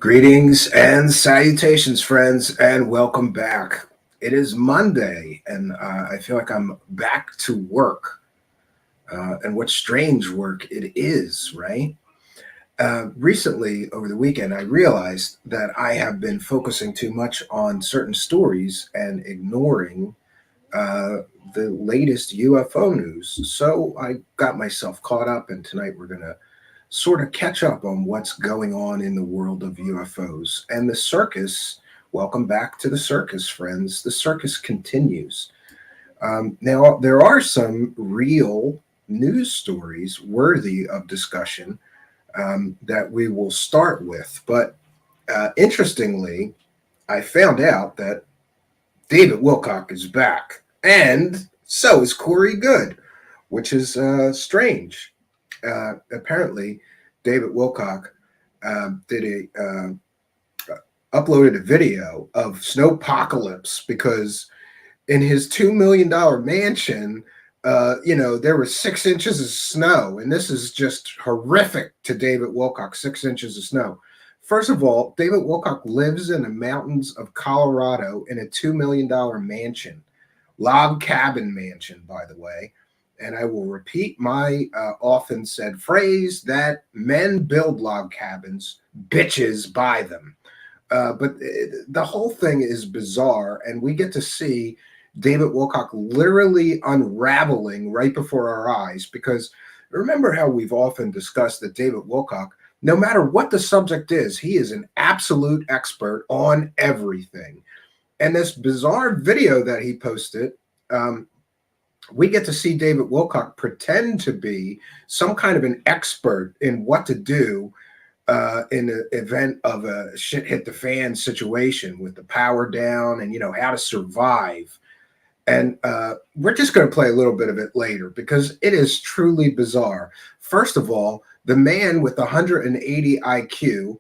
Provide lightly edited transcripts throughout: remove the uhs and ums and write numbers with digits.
Greetings and salutations, friends, and welcome back. It is Monday, and I feel like I'm back to work. And what strange work it is, right? Recently, over the weekend, I realized that I have been focusing too much on certain stories and ignoring uh, the latest UFO news. So I got myself caught up, and tonight we're going to sort of catch up on what's going on in the world of UFOs. And the circus, welcome back to the circus, friends. The circus continues. Now, there are some real news stories worthy of discussion that we will start with. But interestingly, I found out that David Wilcock is back, and so is Corey Good, which is strange. Apparently, David Wilcock did uploaded a video of snowpocalypse because in his $2 million mansion, there was 6 inches of snow, and this is just horrific to David Wilcock. 6 inches of snow. First of all, David Wilcock lives in the mountains of Colorado in a $2 million mansion, log cabin mansion, by the way. And I will repeat my often said phrase that men build log cabins, bitches buy them. But the whole thing is bizarre, and we get to see David Wilcock literally unraveling right before our eyes. Because remember how we've often discussed that David Wilcock, no matter what the subject is, he is an absolute expert on everything. And this bizarre video that he posted, we get to see David Wilcock pretend to be some kind of an expert in what to do in the event of a shit hit the fan situation with the power down and, how to survive. And we're just going to play a little bit of it later because it is truly bizarre. First of all, the man with 180 IQ,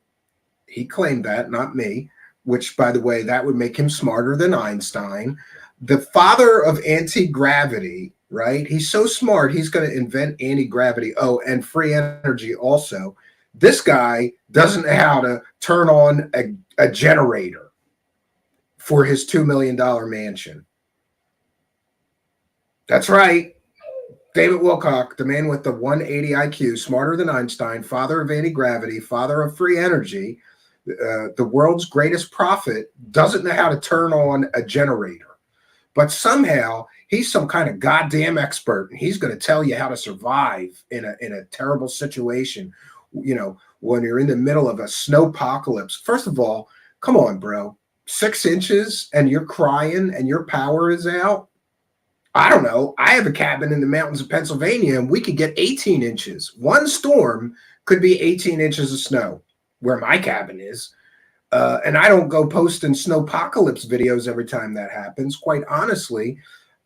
he claimed that, not me, which, by the way, that would make him smarter than Einstein. The father of anti-gravity, right? He's so smart, he's going to invent anti-gravity. Oh, and free energy also. This guy doesn't know how to turn on a generator for his $2 million mansion. That's right. David Wilcock, the man with the 180 IQ, smarter than Einstein, father of anti-gravity, father of free energy, the world's greatest prophet, doesn't know how to turn on a generator. But somehow he's some kind of goddamn expert, and he's going to tell you how to survive in a terrible situation. When you're in the middle of a snowpocalypse. First of all, come on, bro. 6 inches and you're crying and your power is out. I don't know. I have a cabin in the mountains of Pennsylvania, and we could get 18 inches. One storm could be 18 inches of snow where my cabin is. And I don't go posting snowpocalypse videos every time that happens. Quite honestly,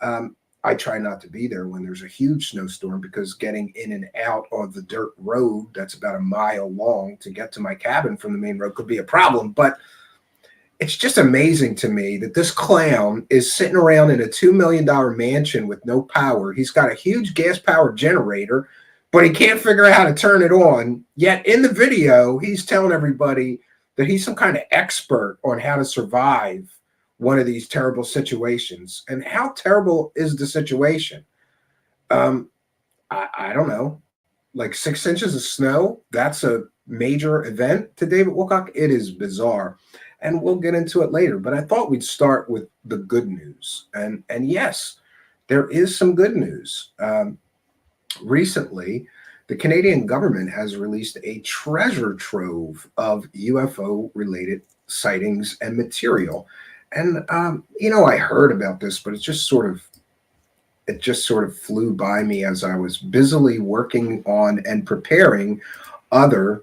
I try not to be there when there's a huge snowstorm because getting in and out of the dirt road that's about a mile long to get to my cabin from the main road could be a problem. But it's just amazing to me that this clown is sitting around in a $2 million mansion with no power. He's got a huge gas-powered generator, but he can't figure out how to turn it on. Yet in the video, he's telling everybody that he's some kind of expert on how to survive one of these terrible situations. And how terrible is the situation? I don't know. Like 6 inches of snow, that's a major event to David Wilcock. It is bizarre. And we'll get into it later. But I thought we'd start with the good news. And yes, there is some good news. Recently, the Canadian government has released a treasure trove of UFO-related sightings and material. And, I heard about this, but it just sort of flew by me as I was busily working on and preparing other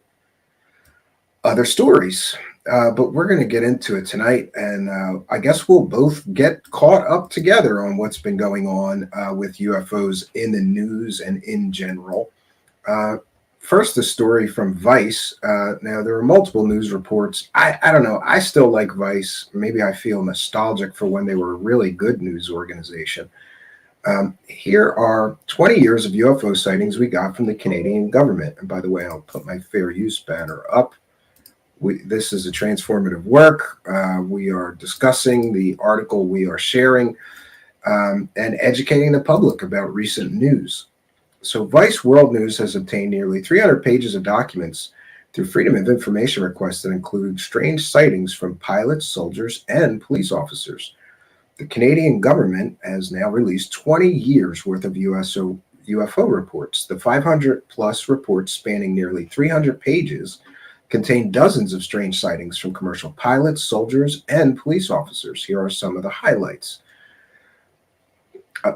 stories. But we're going to get into it tonight, and I guess we'll both get caught up together on what's been going on with UFOs in the news and in general. First, the story from Vice. Now, there are multiple news reports. I don't know. I still like Vice. Maybe I feel nostalgic for when they were a really good news organization. Here are 20 years of UFO sightings we got from the Canadian government. And by the way, I'll put my fair use banner up. This is a transformative work. We are discussing the article, we are sharing, and educating the public about recent news. So Vice World News has obtained nearly 300 pages of documents through Freedom of Information requests that include strange sightings from pilots, soldiers, and police officers. The Canadian government has now released 20 years worth of UFO reports. The 500 plus reports spanning nearly 300 pages contain dozens of strange sightings from commercial pilots, soldiers, and police officers. Here are some of the highlights.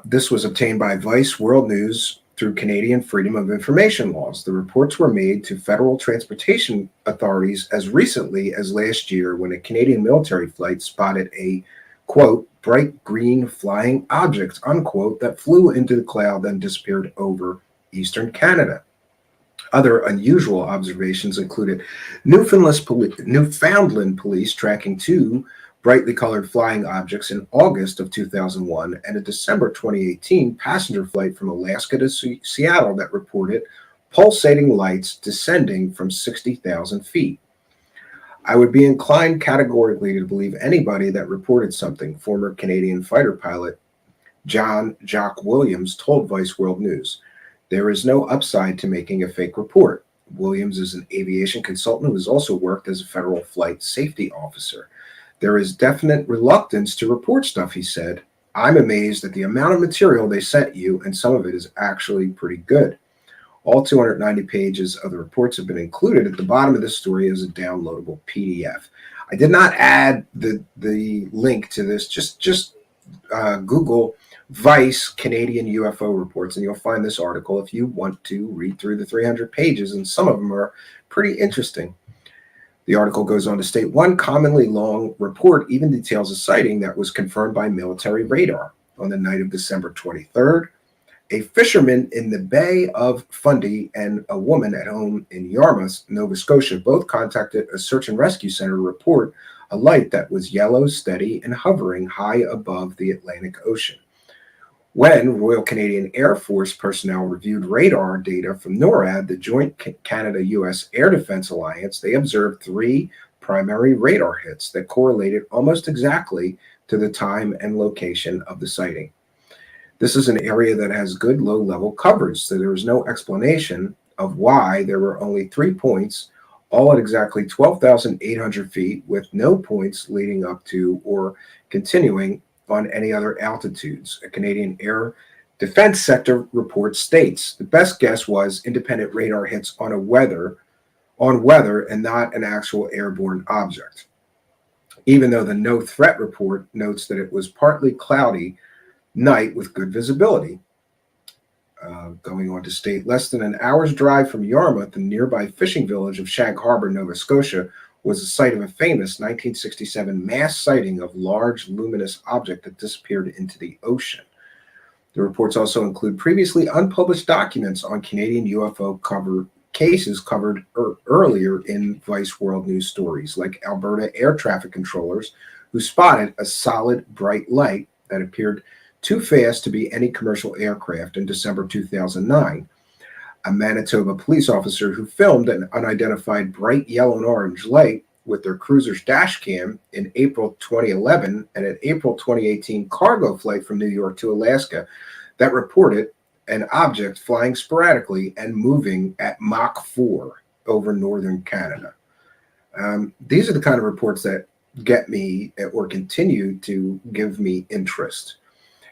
This was obtained by Vice World News through Canadian Freedom of Information laws. The reports were made to federal transportation authorities as recently as last year when a Canadian military flight spotted a, quote, bright green flying object, unquote, that flew into the cloud then disappeared over eastern Canada. Other unusual observations included Newfoundland police tracking two brightly colored flying objects in August of 2001 and a December 2018 passenger flight from Alaska to Seattle that reported pulsating lights descending from 60,000 feet. I would be inclined categorically to believe anybody that reported something, former Canadian fighter pilot John Jock Williams told Vice World News. There is no upside to making a fake report. Williams is an aviation consultant who has also worked as a federal flight safety officer. There is definite reluctance to report stuff, he said. I'm amazed at the amount of material they sent you, and some of it is actually pretty good. All 290 pages of the reports have been included at the bottom of this story as a downloadable PDF. I did not add the link to this. Just Google Vice Canadian UFO reports, and you'll find this article if you want to read through the 300 pages, and some of them are pretty interesting. The article goes on to state one commonly long report even details a sighting that was confirmed by military radar. On the night of December 23rd, a fisherman in the Bay of Fundy and a woman at home in Yarmouth, Nova Scotia, both contacted a search and rescue center to report a light that was yellow, steady, and hovering high above the Atlantic Ocean. When Royal Canadian Air Force personnel reviewed radar data from NORAD, the Joint Canada-U.S. Air Defense Alliance, they observed three primary radar hits that correlated almost exactly to the time and location of the sighting. This is an area that has good low-level coverage, so there is no explanation of why there were only 3 points, all at exactly 12,800 feet, with no points leading up to or continuing on any other altitudes. A Canadian Air Defense Sector report states the best guess was independent radar hits on weather and not an actual airborne object. Even though the no threat report notes that it was partly cloudy night with good visibility. Going on to state less than an hour's drive from Yarmouth, the nearby fishing village of Shank Harbor, Nova Scotia, was the site of a famous 1967 mass sighting of large luminous object that disappeared into the ocean. The reports also include previously unpublished documents on Canadian UFO cases covered earlier in Vice World News stories, like Alberta air traffic controllers who spotted a solid bright light that appeared too fast to be any commercial aircraft in December 2009. A Manitoba police officer who filmed an unidentified bright yellow and orange light with their cruiser's dash cam in April 2011 and an April 2018 cargo flight from New York to Alaska that reported an object flying sporadically and moving at Mach 4 over northern Canada. These are the kind of reports that get me or continue to give me interest.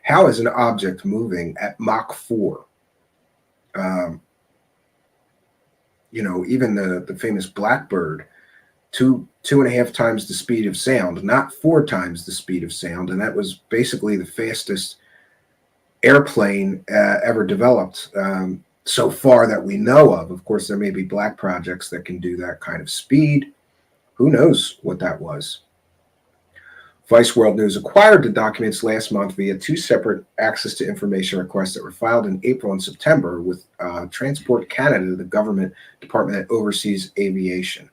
How is an object moving at Mach 4? Even the famous Blackbird, two and a half times the speed of sound, not 4 times the speed of sound, and that was basically the fastest airplane ever developed so far that we know of. Of course, there may be black projects that can do that kind of speed. Who knows what that was? Vice World News acquired the documents last month via 2 separate access to information requests that were filed in April and September with Transport Canada, the government department that oversees aviation.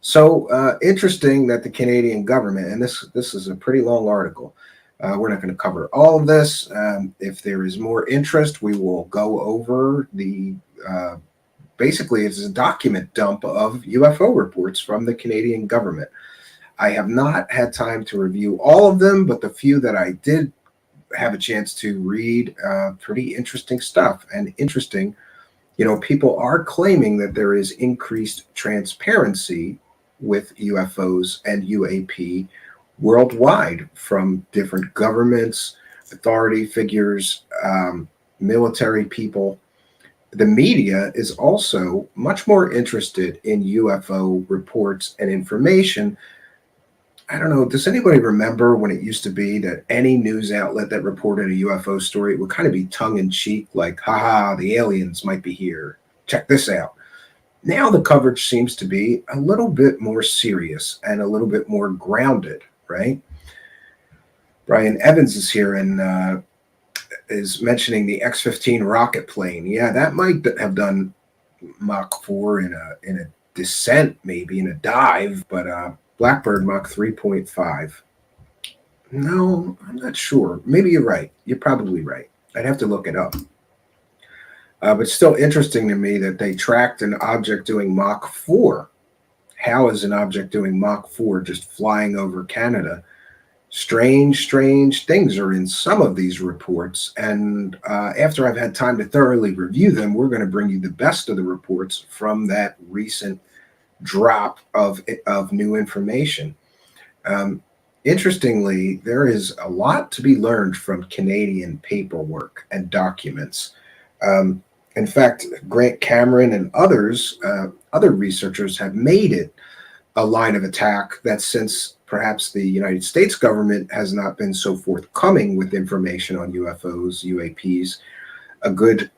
So interesting that the Canadian government, and this is a pretty long article. We're not going to cover all of this. If there is more interest, we will go over the basically it's a document dump of UFO reports from the Canadian government. I have not had time to review all of them, but the few that I did have a chance to read, pretty interesting stuff. And interesting, people are claiming that there is increased transparency with UFOs and UAP worldwide from different governments, authority figures, military people. The media is also much more interested in UFO reports and information. I don't know. Does anybody remember when it used to be that any news outlet that reported a UFO story, it would kind of be tongue in cheek, like, haha, the aliens might be here. Check this out. Now the coverage seems to be a little bit more serious and a little bit more grounded, right? Brian Evans is here and is mentioning the X-15 rocket plane. Yeah, that might have done Mach 4 in a descent, maybe in a dive, but Blackbird Mach 3.5. No, I'm not sure. Maybe you're right. You're probably right. I'd have to look it up. But still interesting to me that they tracked an object doing Mach 4. How is an object doing Mach 4 just flying over Canada? Strange things are in some of these reports. And after I've had time to thoroughly review them, we're going to bring you the best of the reports from that recent drop of new information. Interestingly, there is a lot to be learned from Canadian paperwork and documents. In fact, Grant Cameron and others, other researchers have made it a line of attack that since perhaps the United States government has not been so forthcoming with information on UFOs, UAPs, a good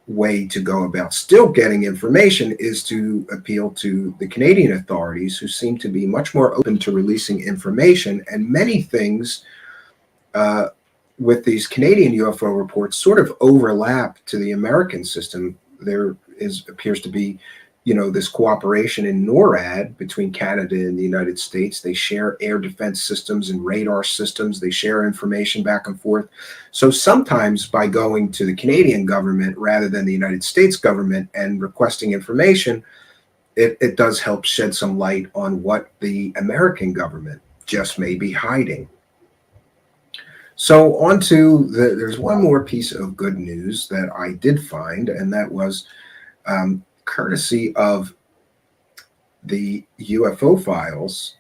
way to go about still getting information is to appeal to the Canadian authorities, who seem to be much more open to releasing information. And many things with these Canadian UFO reports sort of overlap to the American system. There appears to be, this cooperation in NORAD between Canada and the United States. They share air defense systems and radar systems. They share information back and forth. So sometimes by going to the Canadian government rather than the United States government and requesting information, it does help shed some light on what the American government just may be hiding. So on to there's one more piece of good news that I did find, and that was courtesy of the UFO files,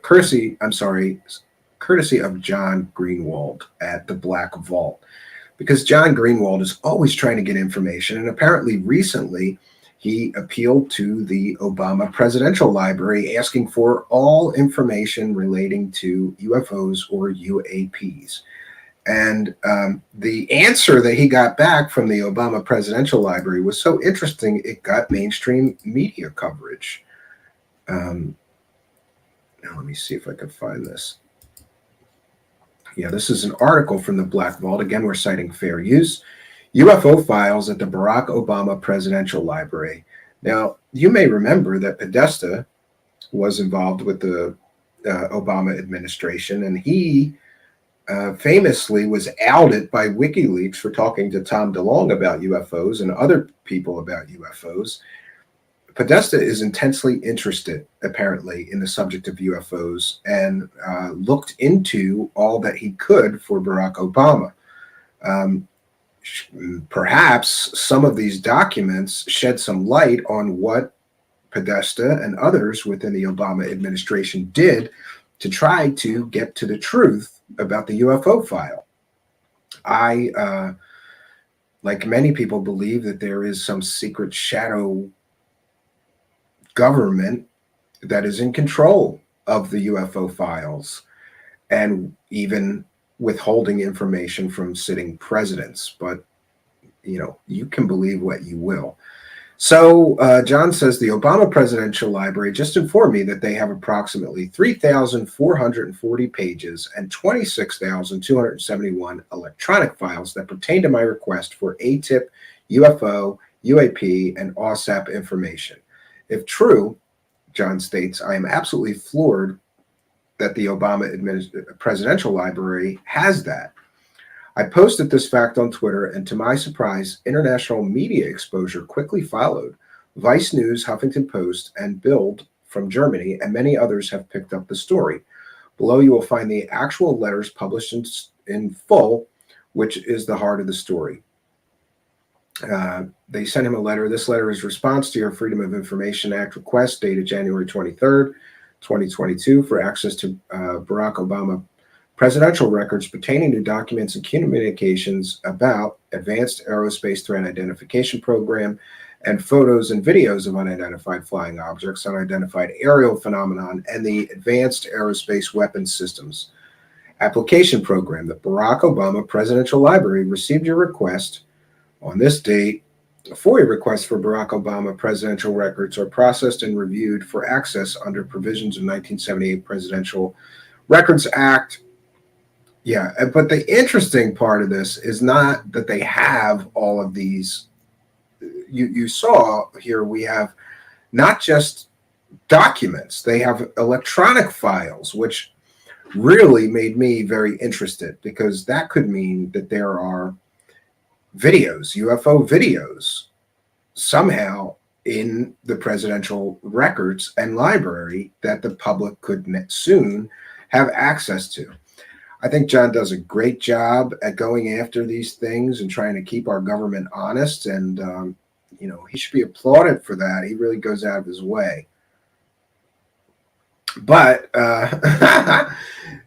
courtesy of John Greenwald at the Black Vault, because John Greenwald is always trying to get information, and apparently recently he appealed to the Obama Presidential Library asking for all information relating to UFOs or UAPs. And the answer that he got back from the Obama Presidential Library was so interesting, it got mainstream media coverage. Now let me see if I can find this. Yeah, this is an article from the Black Vault. Again, we're citing fair use. UFO files at the Barack Obama Presidential Library. Now, you may remember that Podesta was involved with the Obama administration, and he famously was outed by WikiLeaks for talking to Tom DeLonge about UFOs and other people about UFOs. Podesta is intensely interested, apparently, in the subject of UFOs and looked into all that he could for Barack Obama. Perhaps some of these documents shed some light on what Podesta and others within the Obama administration did to try to get to the truth about the UFO file. I, like many people, believe that there is some secret shadow government that is in control of the UFO files and even withholding information from sitting presidents. But, you can believe what you will. So John says the Obama Presidential Library just informed me that they have approximately 3,440 pages and 26,271 electronic files that pertain to my request for ATIP, UFO, UAP, and OSAP information. If true, John states, I am absolutely floored that the Obama Presidential Library has that. I posted this fact on Twitter, and to my surprise, international media exposure quickly followed, Vice News, Huffington Post, and Bild from Germany, and many others have picked up the story. Below you will find the actual letters published in full, which is the heart of the story. They sent him a letter. This letter is response to your Freedom of Information Act request dated January 23rd, 2022 for access to Barack Obama presidential records pertaining to documents and communications about Advanced Aerospace Threat Identification Program and photos and videos of unidentified flying objects, unidentified aerial phenomenon, and the Advanced Aerospace Weapons Systems Application Program. The Barack Obama Presidential Library received your request on this date. FOIA requests for Barack Obama presidential records are processed and reviewed for access under provisions of 1978 Presidential Records Act. Yeah, but the interesting part of this is not that they have all of these. You saw here we have not just documents, they have electronic files, which really made me very interested, because that could mean that there are videos, UFO videos, somehow in the presidential records and library that the public could soon have access to. I think John does a great job at going after these things and trying to keep our government honest, and he should be applauded for that. He really goes out of his way. But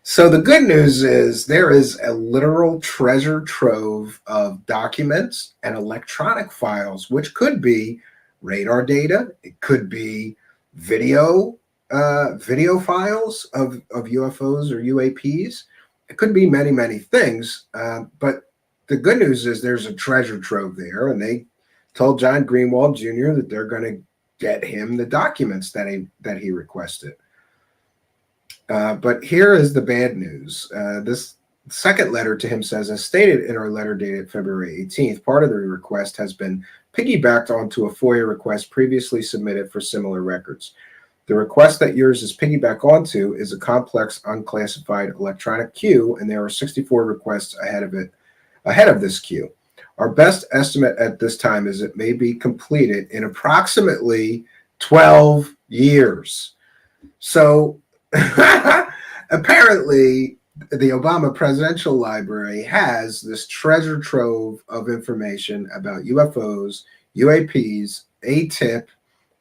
so the good news is there is a literal treasure trove of documents and electronic files, which could be radar data. It could be video files of UFOs or UAPs. It could be many, many things. But the good news is there's a treasure trove there, and they told John Greenwald Jr. that they're going to get him the documents that he requested. But here is the bad news. This second letter to him says, as stated in our letter dated February 18th, part of the request has been piggybacked onto a FOIA request previously submitted for similar records. The request that yours is piggyback onto is a complex unclassified electronic queue, and there are 64 requests ahead of this queue. Our best estimate at this time is it may be completed in approximately 12 years. So apparently the Obama Presidential Library has this treasure trove of information about UFOs, UAPs, ATIP,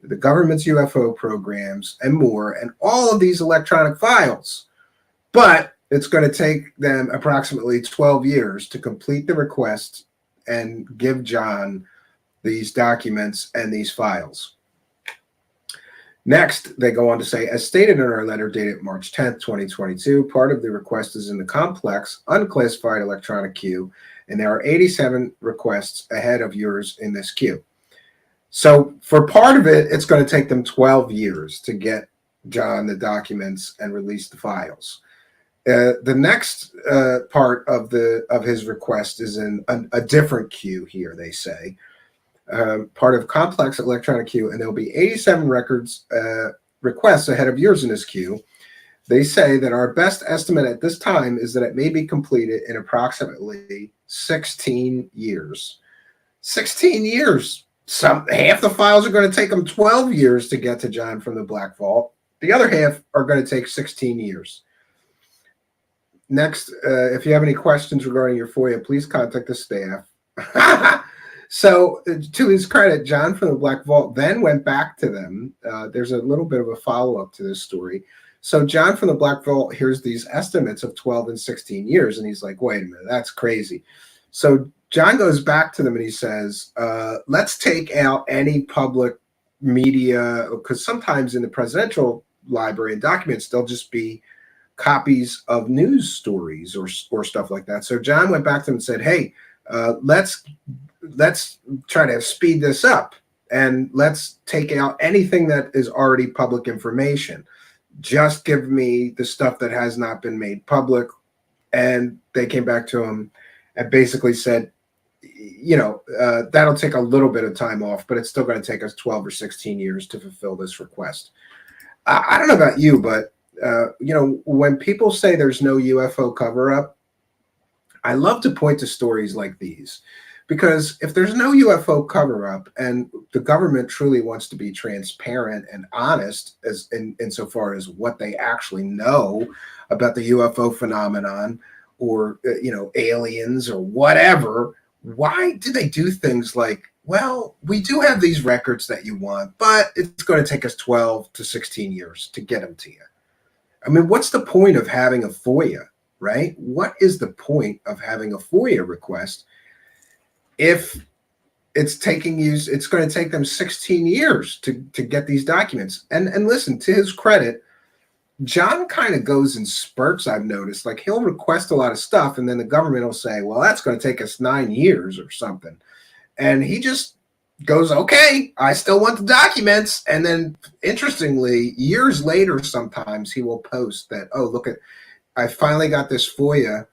the government's UFO programs, and more, and all of these electronic files. But it's going to take them approximately 12 years to complete the request and give John these documents and these files. Next, they go on to say, as stated in our letter dated March 10th, 2022, part of the request is in the complex, unclassified electronic queue, and there are 87 requests ahead of yours in this queue. So for part of it, it's going to take them 12 years to get John the documents and release the files. The next part of his request is in a different queue here, they say. Part of complex electronic queue, and there'll be 87 requests ahead of yours in this queue. They say that our best estimate at this time is that it may be completed in approximately 16 years. 16 years. Half the files are going to take them 12 years to get to John from the Black Vault. The other half are going to take 16 years. Next, if you have any questions regarding your FOIA, please contact the staff. So to his credit, John from the Black Vault then went back to them. There's a little bit of a follow-up to this story. So John from the Black Vault hears these estimates of 12 and 16 years, and he's like, wait a minute, that's crazy. So John goes back to them and he says, let's take out any public media, because sometimes in the presidential library and documents, they'll just be copies of news stories or stuff like that. So John went back to them and said, hey, let's try to speed this up, and let's take out anything that is already public information. Just give me the stuff that has not been made public. And they came back to him and basically said, that'll take a little bit of time off, but it's still going to take us 12 or 16 years to fulfill this request. I don't know about you, but when people say there's no UFO cover-up, I love to point to stories like these, Because if there's no UFO cover up and the government truly wants to be transparent and honest as insofar as what they actually know about the UFO phenomenon or aliens or whatever, why do they do things like, well, we do have these records that you want, but it's going to take us 12 to 16 years to get them to you? I mean, what's the point of having a Foia, right? What is the point of having a Foia request if it's going to take them 16 years to get these documents? And listen, to his credit, John kind of goes in spurts, I've noticed. Like, he'll request a lot of stuff, and then the government will say, well, that's going to take us 9 years or something. And he just goes, okay, I still want the documents. And then, interestingly, years later, sometimes he will post that, oh, look, I finally got this Foia.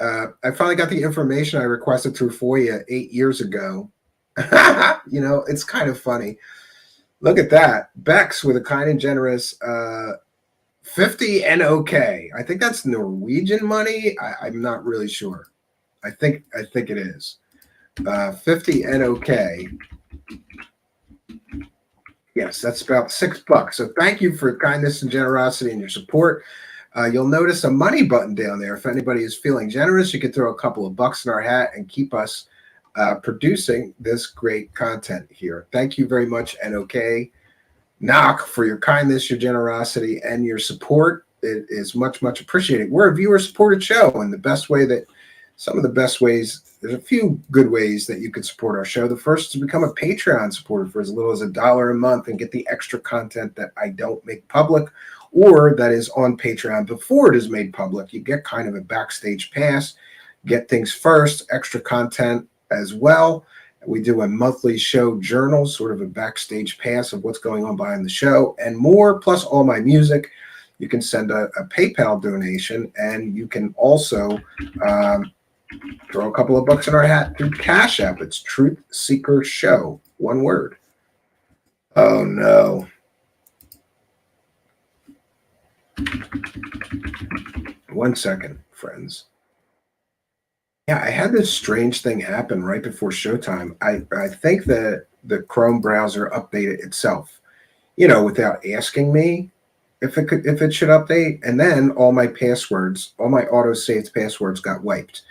I finally got the information I requested through Foia 8 years ago. It's kind of funny. Look at that. Bex with a kind and generous 50 NOK. I think that's Norwegian money. I'm not really sure. I think it is 50 NOK. Yes, that's about $6. So thank you for kindness and generosity and your support. You'll notice a money button down there. If anybody is feeling generous, you can throw a couple of bucks in our hat and keep us producing this great content here. Thank you very much, NOK. Knock, for your kindness, your generosity, and your support. It is much, much appreciated. We're a viewer-supported show, and some of the best ways, there's a few good ways that you could support our show. The first is to become a Patreon supporter for as little as $1 a month and get the extra content that I don't make public, or that is on Patreon before it is made public. You get kind of a backstage pass, get things first, extra content as well. We do a monthly show journal, sort of a backstage pass of what's going on behind the show and more, plus all my music. You can send a PayPal donation, and you can also throw a couple of bucks in our hat through Cash App. It's Truthseekers Show, one word. Oh, no. One second, friends. Yeah, I had this strange thing happen right before showtime. I think that the Chrome browser updated itself, without asking me if it should update. And then all my auto-saved passwords got wiped.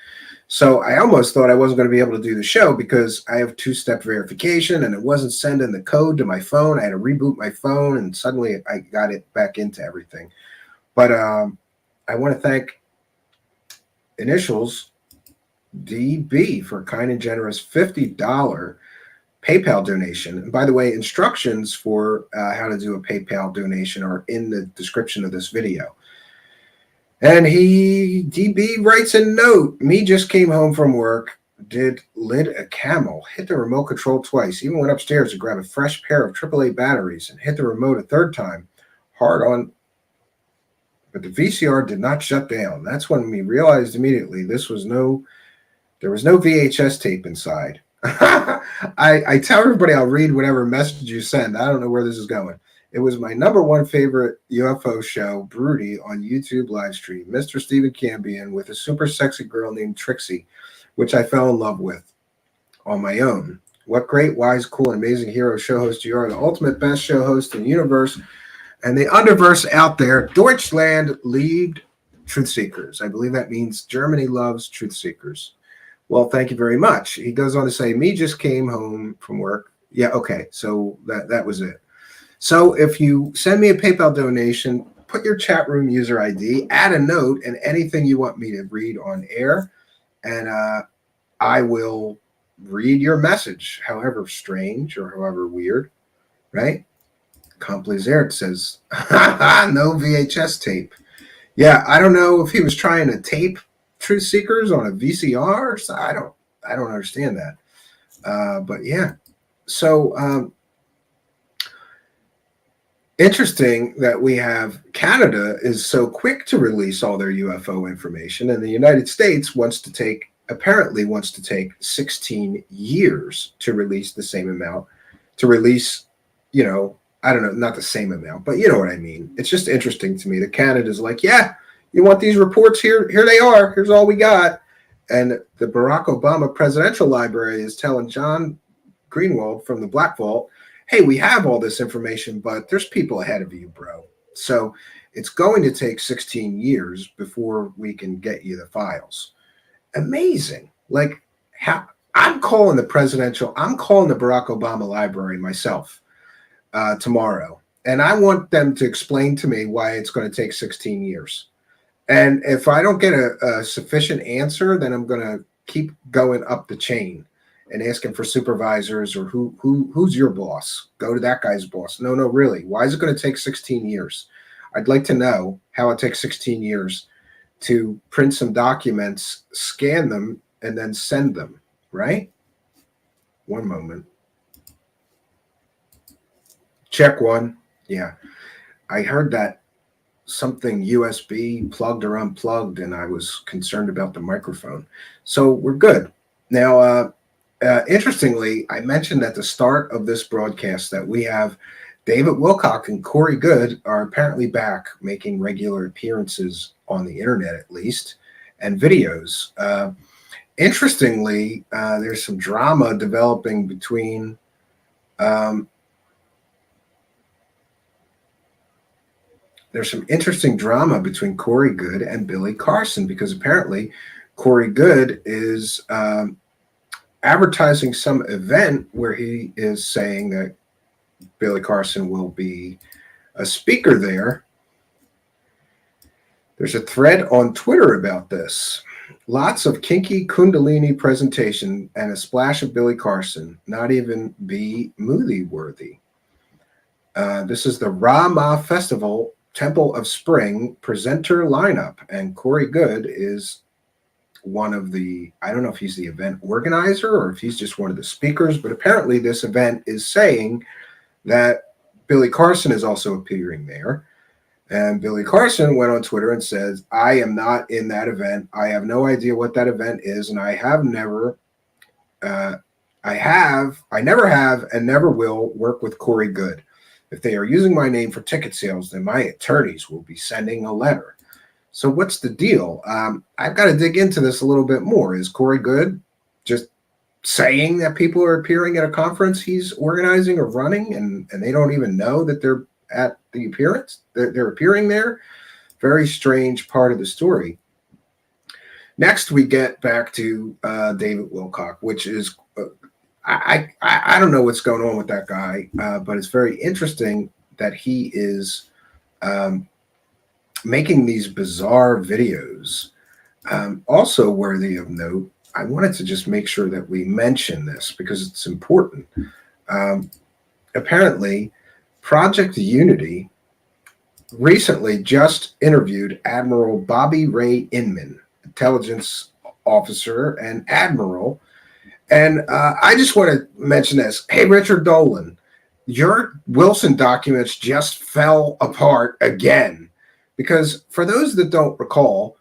So I almost thought I wasn't going to be able to do the show because I have two-step verification and it wasn't sending the code to my phone. I had to reboot my phone, and suddenly I got it back into everything. But I want to thank Initials DB for a kind and generous $50 PayPal donation. And by the way, instructions for how to do a PayPal donation are in the description of this video. And DB writes a note. Me just came home from work, lit a Camel, hit the remote control twice, even went upstairs to grab a fresh pair of AAA batteries and hit the remote a third time, hard on. But the VCR did not shut down. That's when we realized immediately there was no VHS tape inside. I tell everybody I'll read whatever message you send. I don't know where this is going. It was my #1 favorite UFO show, Broody, on YouTube live stream. Mr. Stephen Cambion with a super sexy girl named Trixie, which I fell in love with on my own. What great, wise, cool, and amazing hero show host you are. The ultimate best show host in the universe and the underverse out there. Deutschland liebt Truthseekers. I believe that means Germany loves Truthseekers. Well, thank you very much. He goes on to say, me just came home from work. Yeah, okay. So that was it. So if you send me a PayPal donation, put your chat room user ID, add a note, and anything you want me to read on air, and I will read your message, however strange or however weird, right? Complaisert says, no VHS tape. Yeah, I don't know if he was trying to tape Truthseekers on a VCR. So I don't understand that. But yeah, so interesting that we have Canada is so quick to release all their UFO information, and the United States apparently wants to take 16 years to release the same amount, I don't know, not the same amount, but you know what I mean. It's just interesting to me that Canada's like, yeah, you want these reports here? Here they are. Here's all we got. And the Barack Obama Presidential Library is telling John Greenwald from the Black Vault, hey, we have all this information, but there's people ahead of you, bro. So it's going to take 16 years before we can get you the files. Amazing. Like, how I'm calling the Barack Obama Library myself tomorrow. And I want them to explain to me why it's going to take 16 years. And if I don't get a sufficient answer, then I'm going to keep going up the chain and asking for supervisors or who's your boss? Go to that guy's boss. No, really. Why is it going to take 16 years? I'd like to know how it takes 16 years to print some documents, scan them, and then send them, right? One moment. Check one. Yeah. I heard that something USB plugged or unplugged, and I was concerned about the microphone. So we're good. Now, interestingly, I mentioned at the start of this broadcast that we have David Wilcock and Corey Goode are apparently back making regular appearances on the internet, at least, and videos. Interestingly, there's some drama developing between there's some interesting drama between Corey Goode and Billy Carson, because apparently Corey Goode is advertising some event where he is saying that Billy Carson will be a speaker there. There's a thread on Twitter about this. Lots of kinky Kundalini presentation and a splash of Billy Carson, not even be movie worthy. This is the Ra-Ma Festival Temple of Spring presenter lineup, and Corey Goode is one of the, I don't know if he's the event organizer or if he's just one of the speakers, but apparently this event is saying that Billy Carson is also appearing there. And Billy Carson went on Twitter and says, I am not in that event. I have no idea what that event is, and I never have and never will work with Corey Goode. If they are using my name for ticket sales, then my attorneys will be sending a letter. So what's the deal? I've got to dig into this a little bit more. Is Corey Goode just saying that people are appearing at a conference he's organizing or running, and they don't even know that they're at the appearance? They're appearing there? Very strange part of the story. Next, we get back to David Wilcock, which is I don't know what's going on with that guy, but it's very interesting that he is making these bizarre videos. Also worthy of note, I wanted to just make sure that we mention this because it's important. Apparently, Project Unity recently just interviewed Admiral Bobby Ray Inman, intelligence officer and admiral. And I just want to mention this. Hey, Richard Dolan, your Wilson documents just fell apart again. Because for those that don't recall,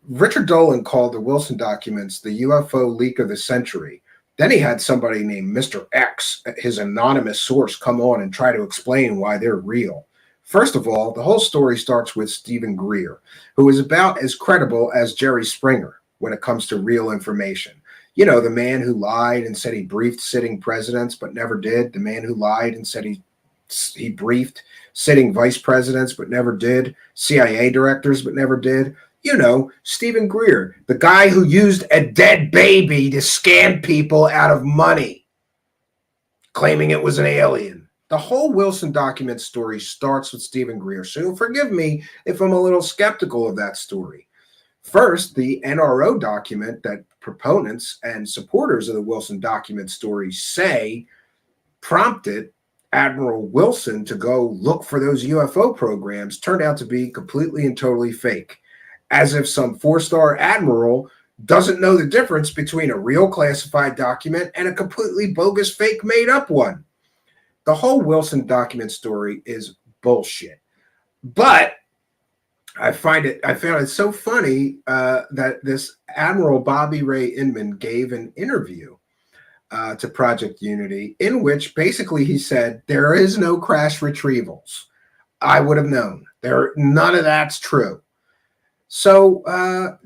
Richard Dolan called the Wilson documents the UFO leak of the century. Then he had somebody named Mr. X, his anonymous source, come on and try to explain why they're real. First of all, the whole story starts with Stephen Greer, who is about as credible as Jerry Springer when it comes to real information. You know, the man who lied and said he briefed sitting presidents but never did. The man who lied and said he briefed sitting vice presidents but never did. CIA directors but never did. You know, Stephen Greer, the guy who used a dead baby to scam people out of money, claiming it was an alien. The whole Wilson document story starts with Stephen Greer. So forgive me if I'm a little skeptical of that story. First, the NRO document that proponents and supporters of the Wilson document story say prompted Admiral Wilson to go look for those UFO programs turned out to be completely and totally fake. As if some four-star admiral doesn't know the difference between a real classified document and a completely bogus fake made-up one. The whole Wilson document story is bullshit. But I found it so funny that this Admiral Bobby Ray Inman gave an interview to Project Unity in which basically he said, there is no crash retrievals. I would have known. None of that's true. So,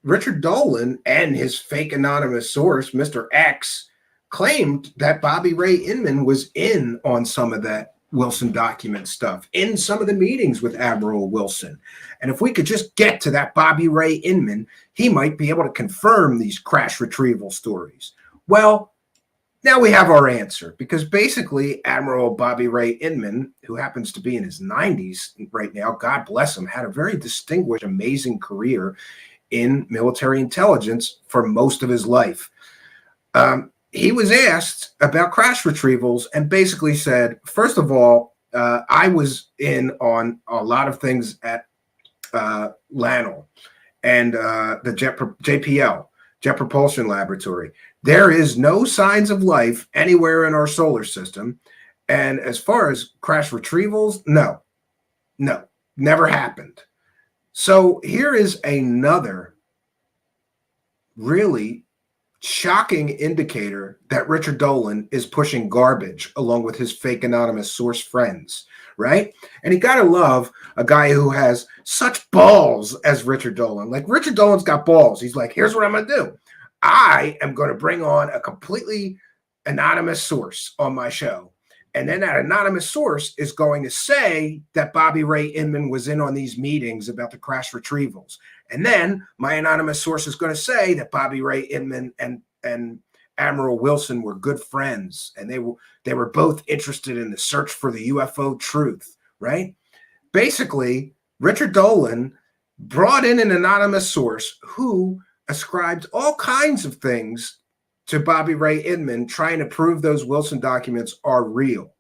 Richard Dolan and his fake anonymous source, Mr. X, claimed that Bobby Ray Inman was in on some of that Wilson document stuff in some of the meetings with Admiral Wilson. And if we could just get to that Bobby Ray Inman, he might be able to confirm these crash retrieval stories. Well, now we have our answer, because basically Admiral Bobby Ray Inman, who happens to be in his 90s right now, God bless him, had a very distinguished, amazing career in military intelligence for most of his life. He was asked about crash retrievals and basically said, first of all, I was in on a lot of things at LANL and the JPL, Jet Propulsion Laboratory. There is no signs of life anywhere in our solar system. And as far as crash retrievals, no, never happened. So here is another really shocking indicator that Richard Dolan is pushing garbage along with his fake anonymous source friends, right? And you gotta love a guy who has such balls as Richard Dolan. Like, Richard Dolan's got balls. He's like, here's what I'm gonna do. I am going to bring on a completely anonymous source on my show. And then that anonymous source is going to say that Bobby Ray Inman was in on these meetings about the crash retrievals. And then my anonymous source is going to say that Bobby Ray Inman and Admiral Wilson were good friends, and they were both interested in the search for the UFO truth, right? Basically, Richard Dolan brought in an anonymous source who ascribed all kinds of things to Bobby Ray Inman, trying to prove those Wilson documents are real.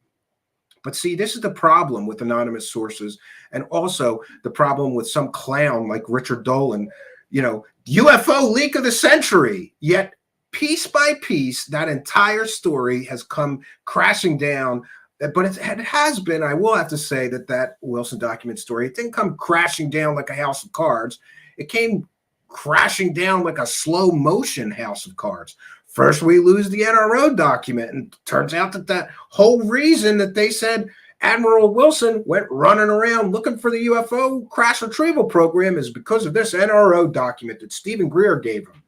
But see, this is the problem with anonymous sources, and also the problem with some clown like Richard Dolan, UFO leak of the century. Yet piece by piece, that entire story has come crashing down. But it has been, I will have to say, that Wilson document story, it didn't come crashing down like a house of cards. It came crashing down like a slow motion house of cards. First, we lose the NRO document, and turns out that whole reason that they said Admiral Wilson went running around looking for the UFO crash retrieval program is because of this NRO document that Stephen Greer gave him.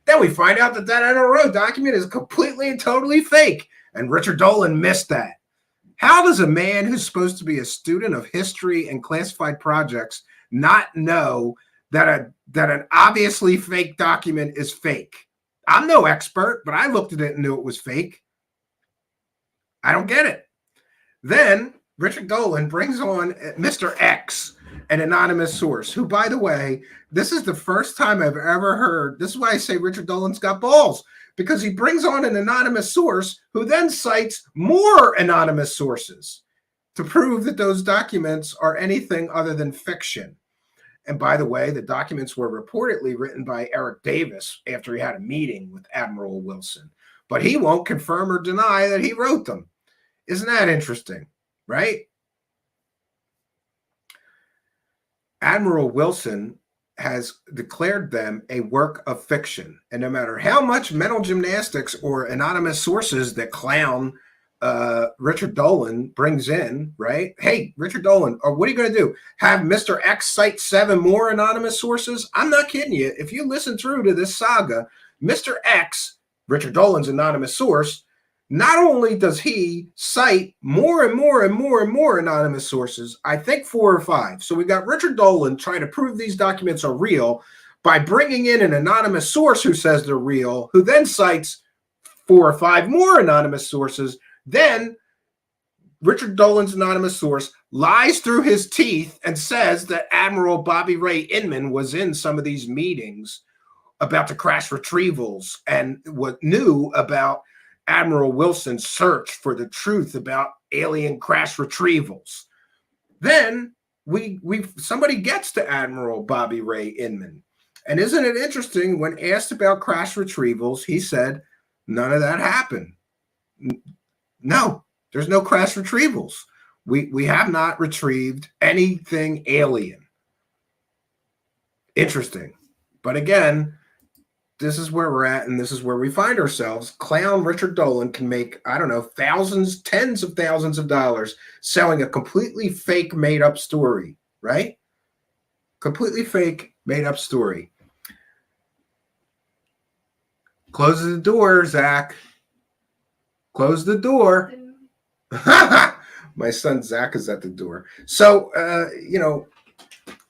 Then we find out that NRO document is completely and totally fake, and Richard Dolan missed that. How does a man who's supposed to be a student of history and classified projects not know that an obviously fake document is fake? I'm no expert, but I looked at it and knew it was fake. I don't get it. Then Richard Dolan brings on Mr. X, an anonymous source, who, by the way, this is the first time I've ever heard. This is why I say Richard Dolan's got balls, because he brings on an anonymous source who then cites more anonymous sources to prove that those documents are anything other than fiction. And by the way, the documents were reportedly written by Eric Davis after he had a meeting with Admiral Wilson, but he won't confirm or deny that he wrote them. Isn't that interesting, right? Admiral Wilson has declared them a work of fiction. And no matter how much mental gymnastics or anonymous sources that clown Richard Dolan brings in, right? Hey, Richard Dolan, or what are you going to do? Have Mr. X cite 7 more anonymous sources? I'm not kidding you. If you listen through to this saga, Mr. X, Richard Dolan's anonymous source, not only does he cite more and more and more and more anonymous sources, I think 4 or 5. So we got Richard Dolan trying to prove these documents are real by bringing in an anonymous source who says they're real, who then cites 4 or 5 more anonymous sources. Then Richard Dolan's anonymous source lies through his teeth and says that Admiral Bobby Ray Inman was in some of these meetings about the crash retrievals and what knew about Admiral Wilson's search for the truth about alien crash retrievals. Then somebody gets to Admiral Bobby Ray Inman. And isn't it interesting, when asked about crash retrievals, he said, none of that happened. No, there's no crash retrievals. We have not retrieved anything alien. Interesting. But again, this is where we're at, and this is where we find ourselves. Clown Richard Dolan can make, I don't know, thousands, tens of thousands of dollars selling a completely fake, made-up story, right? Completely fake, made-up story. Close the door, Zach. Close the door. My son Zach is at the door. So,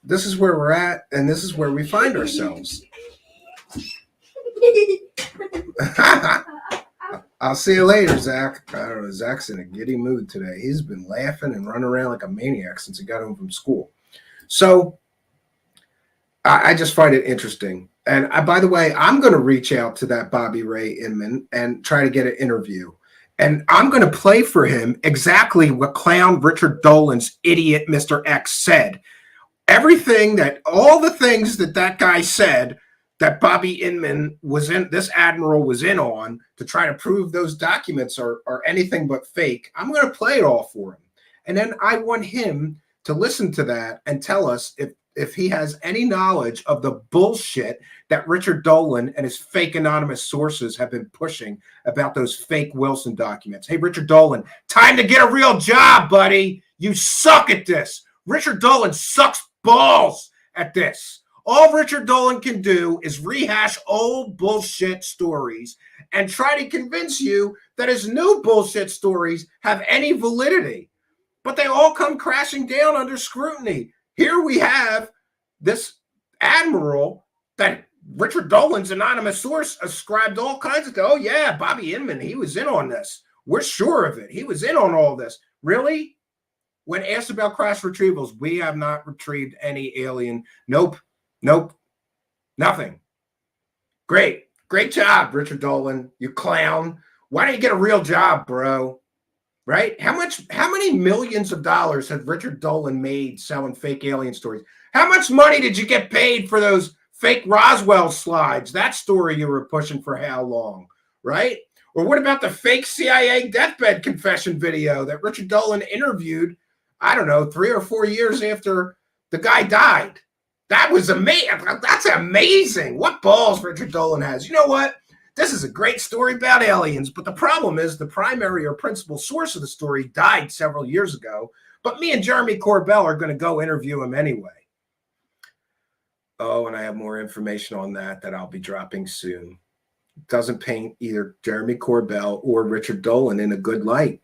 this is where we're at, and this is where we find ourselves. I'll see you later, Zach. I don't know. Zach's in a giddy mood today. He's been laughing and running around like a maniac since he got home from school. So I just find it interesting. And by the way, I'm going to reach out to that Bobby Ray Inman and try to get an interview. And I'm going to play for him exactly what clown Richard Dolan's idiot Mr. X said. All the things that guy said that Bobby Inman this admiral was in on to try to prove those documents are anything but fake. I'm going to play it all for him. And then I want him to listen to that and tell us if he has any knowledge of the bullshit that Richard Dolan and his fake anonymous sources have been pushing about those fake Wilson documents. Hey, Richard Dolan, time to get a real job, buddy. You suck at this. Richard Dolan sucks balls at this. All Richard Dolan can do is rehash old bullshit stories and try to convince you that his new bullshit stories have any validity. But they all come crashing down under scrutiny. Here we have this admiral that Richard Dolan's anonymous source ascribed all kinds of, oh yeah, Bobby Inman, he was in on this. We're sure of it. He was in on all this. Really? When asked about crash retrievals, we have not retrieved any alien. Nope, nothing. Great job, Richard Dolan, you clown. Why don't you get a real job, bro? Right? How many millions of dollars have Richard Dolan made selling fake alien stories? How much money did you get paid for those fake Roswell slides? That story you were pushing for how long, right? Or what about the fake CIA deathbed confession video that Richard Dolan interviewed, I don't know, 3 or 4 years after the guy died? That was amazing. That's amazing. What balls Richard Dolan has. You know what? This is a great story about aliens, but the problem is the primary or principal source of the story died several years ago, but me and Jeremy Corbell are going to go interview him anyway. Oh, and I have more information on that I'll be dropping soon. It doesn't paint either Jeremy Corbell or Richard Dolan in a good light.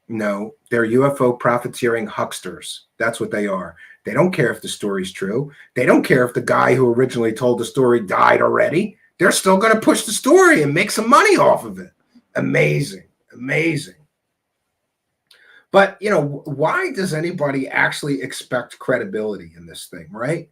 No, they're UFO profiteering hucksters. That's what they are. They don't care if the story's true. They don't care if the guy who originally told the story died already. They're still going to push the story and make some money off of it. Amazing. But, why does anybody actually expect credibility in this thing, right?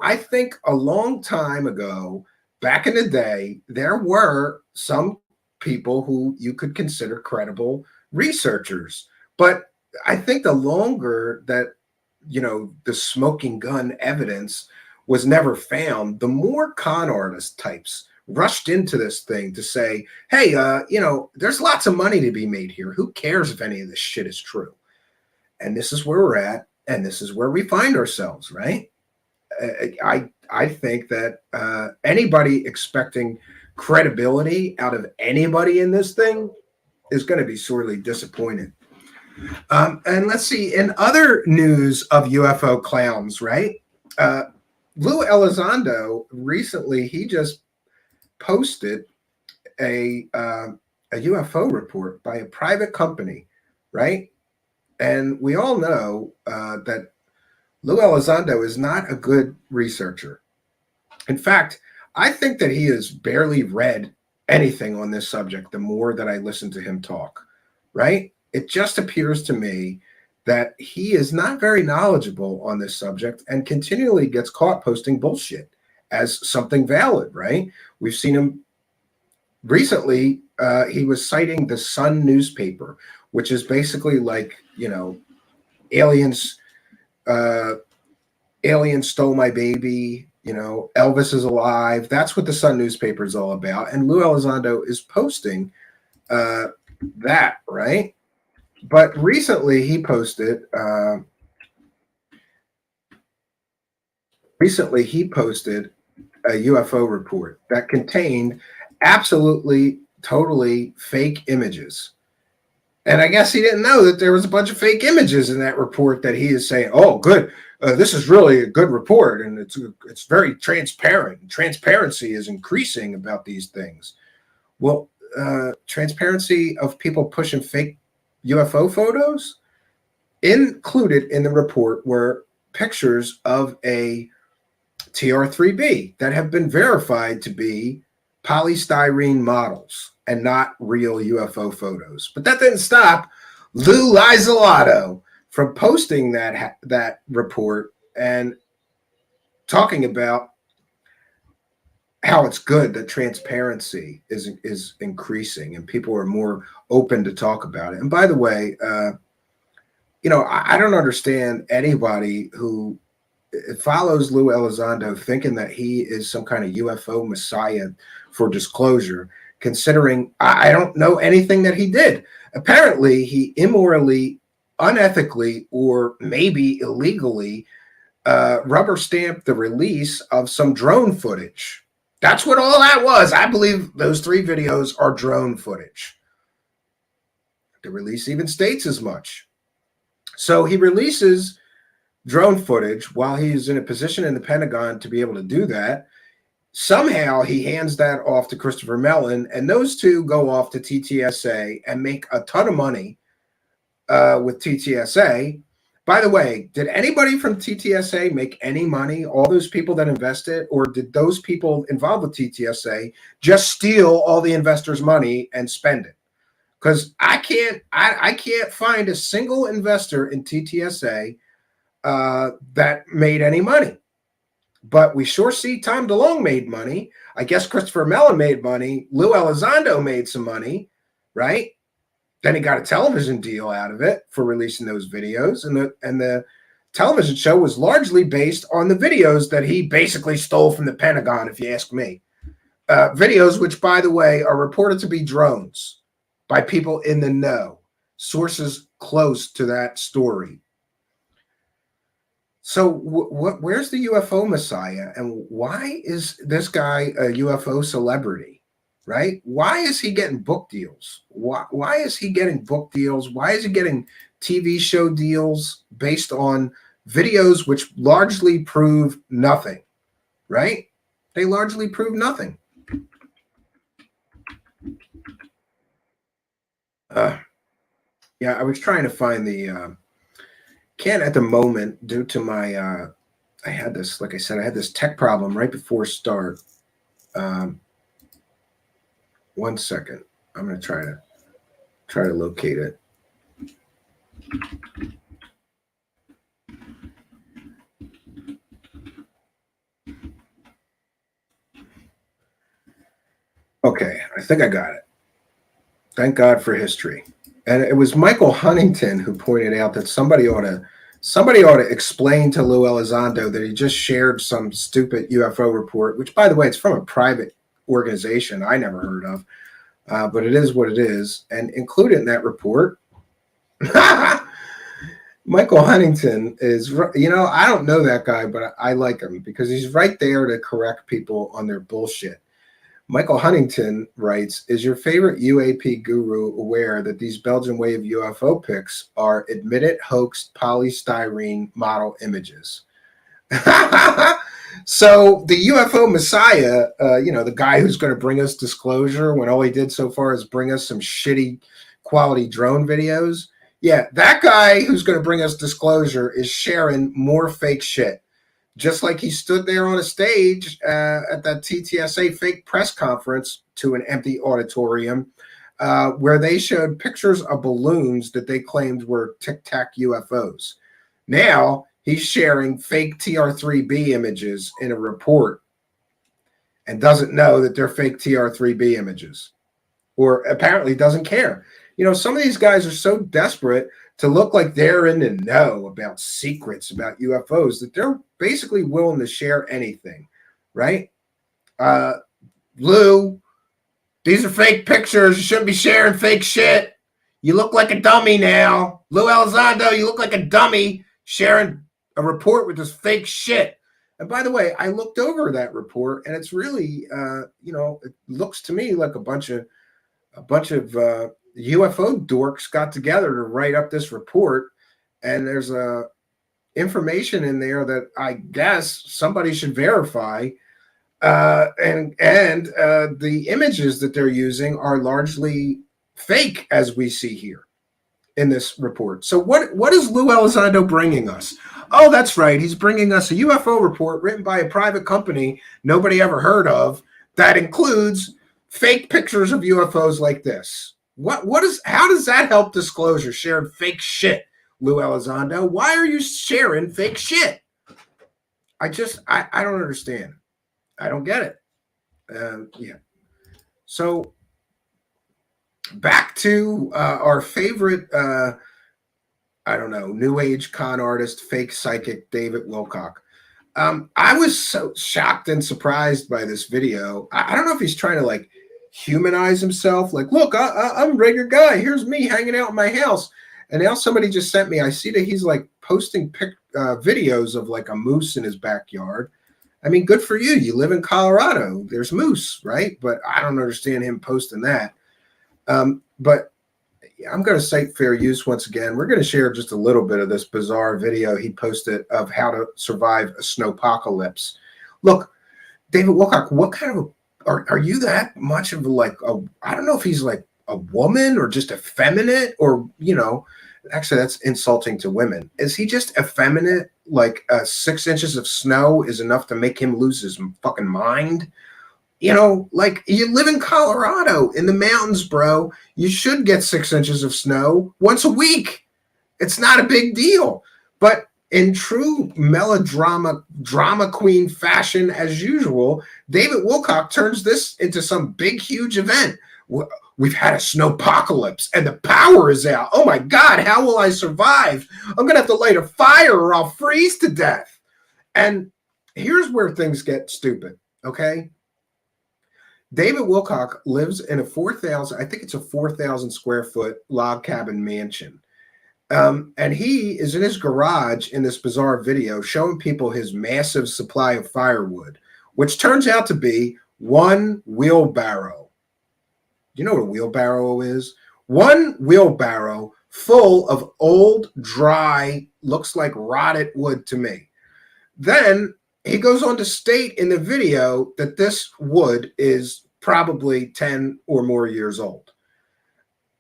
I think a long time ago, back in the day, there were some people who you could consider credible researchers. But I think the longer that, the smoking gun evidence was never found, the more con artist types rushed into this thing to say, hey, there's lots of money to be made here. Who cares if any of this shit is true? And this is where we're at, and this is where we find ourselves, right? I think that anybody expecting credibility out of anybody in this thing is going to be sorely disappointed. And let's see, in other news of UFO clowns, right? Lou Elizondo recently, he just posted a UFO report by a private company, right? And we all know that Lou Elizondo is not a good researcher. In fact, I think that he has barely read anything on this subject the more that I listen to him talk, right? It just appears to me that he is not very knowledgeable on this subject and continually gets caught posting bullshit as something valid, right? We've seen him recently. He was citing the Sun newspaper, which is basically like, aliens stole my baby, Elvis is alive. That's what the Sun newspaper is all about. And Lou Elizondo is posting that, right? But recently he posted a UFO report that contained absolutely, totally fake images. And I guess he didn't know that there was a bunch of fake images in that report that he is saying, oh, good, this is really a good report, and it's very transparent. Transparency is increasing about these things. Well, transparency of people pushing fake UFO photos included in the report were pictures of a TR3B that have been verified to be polystyrene models and not real UFO photos. But that didn't stop Lou Lizolato from posting that report and talking about how it's good that transparency is increasing and people are more open to talk about it. And by the way, I don't understand anybody who follows Lou Elizondo thinking that he is some kind of UFO messiah for disclosure, considering I don't know anything that he did. Apparently, he immorally, unethically, or maybe illegally rubber stamped the release of some drone footage. That's what all that was. I believe those 3 videos are drone footage. The release even states as much. So he releases drone footage while he's in a position in the Pentagon to be able to do that. Somehow he hands that off to Christopher Mellon, and those two go off to TTSA and make a ton of money with TTSA. By the way, did anybody from TTSA make any money? All those people that invested, or did those people involved with TTSA just steal all the investors' money and spend it? Because I can't find a single investor in TTSA that made any money. But we sure see Tom DeLonge made money. I guess Christopher Mellon made money. Lou Elizondo made some money, right? Then he got a television deal out of it for releasing those videos. And the television show was largely based on the videos that he basically stole from the Pentagon, if you ask me. Videos which, by the way, are reported to be drones by people in the know, sources close to that story. So where's the UFO messiah, and why is this guy a UFO celebrity, right? Why is he getting book deals? Why is he getting book deals? Why is he getting TV show deals based on videos which largely prove nothing, right? They largely prove nothing. Yeah, I was trying to find the... can't at the moment due to my I had this, like I said, I had this tech problem right before start. 1 second. I'm going to try to locate it. Okay, I think I got it. Thank God for history. And it was Michael Huntington who pointed out that somebody ought to explain to Lou Elizondo that he just shared some stupid UFO report, which, by the way, it's from a private organization I never heard of, but it is what it is. And included in that report, Michael Huntington is, I don't know that guy, but I like him because he's right there to correct people on their bullshit. Michael Huntington writes, is your favorite UAP guru aware that these Belgian wave UFO pics are admitted hoaxed polystyrene model images? So the UFO messiah, the guy who's going to bring us disclosure when all he did so far is bring us some shitty quality drone videos. Yeah, that guy who's going to bring us disclosure is sharing more fake shit. Just like he stood there on a stage at that TTSA fake press conference to an empty auditorium where they showed pictures of balloons that they claimed were Tic Tac UFOs. Now he's sharing fake TR3B images in a report and doesn't know that they're fake TR3B images, or apparently doesn't care. Some of these guys are so desperate to look like they're in the know about secrets about UFOs that they're basically willing to share anything, right? Lou, these are fake pictures. You shouldn't be sharing fake shit. You look like a dummy now. Lou Elizondo, you look like a dummy sharing a report with this fake shit. And by the way, I looked over that report, and it's really, it looks to me like a bunch of UFO dorks got together to write up this report, and there's information in there that I guess somebody should verify. And the images that they're using are largely fake, as we see here in this report. So what is Lou Elizondo bringing us? Oh, that's right. He's bringing us a UFO report written by a private company nobody ever heard of that includes fake pictures of UFOs like this. How does that help disclosure? Sharing fake shit, Lou Elizondo. Why are you sharing fake shit? I don't understand. I don't get it. Yeah. So back to our favorite, I don't know, new age con artist, fake psychic, David Wilcock. I was so shocked and surprised by this video. I don't know if he's trying to like humanize himself. Like, look, I'm a regular guy. Here's me hanging out in my house. And now somebody just sent me, I see that he's like posting videos of like a moose in his backyard. I mean, good for you. You live in Colorado. There's moose, right? But I don't understand him posting that. But I'm going to cite fair use once again. We're going to share just a little bit of this bizarre video he posted of how to survive a snowpocalypse. Look, David Wilcock, what kind of are you that much of like I don't know if he's like a woman or just effeminate or, you know, actually that's insulting to women. Is he just effeminate? Like 6 inches of snow is enough to make him lose his fucking mind? You know, like you live in Colorado in the mountains, bro. You should get 6 inches of snow once a week. It's not a big deal. But in true drama queen fashion, as usual, David Wilcock turns this into some big, huge event. We've had a snowpocalypse and the power is out. Oh my God, how will I survive? I'm going to have to light a fire or I'll freeze to death. And here's where things get stupid, okay? David Wilcock lives in a 4,000 square foot log cabin mansion. And he is in his garage in this bizarre video showing people his massive supply of firewood, which turns out to be one wheelbarrow. Do you know what a wheelbarrow is? One wheelbarrow full of old, dry, looks like rotted wood to me. Then he goes on to state in the video that this wood is probably 10 or more years old.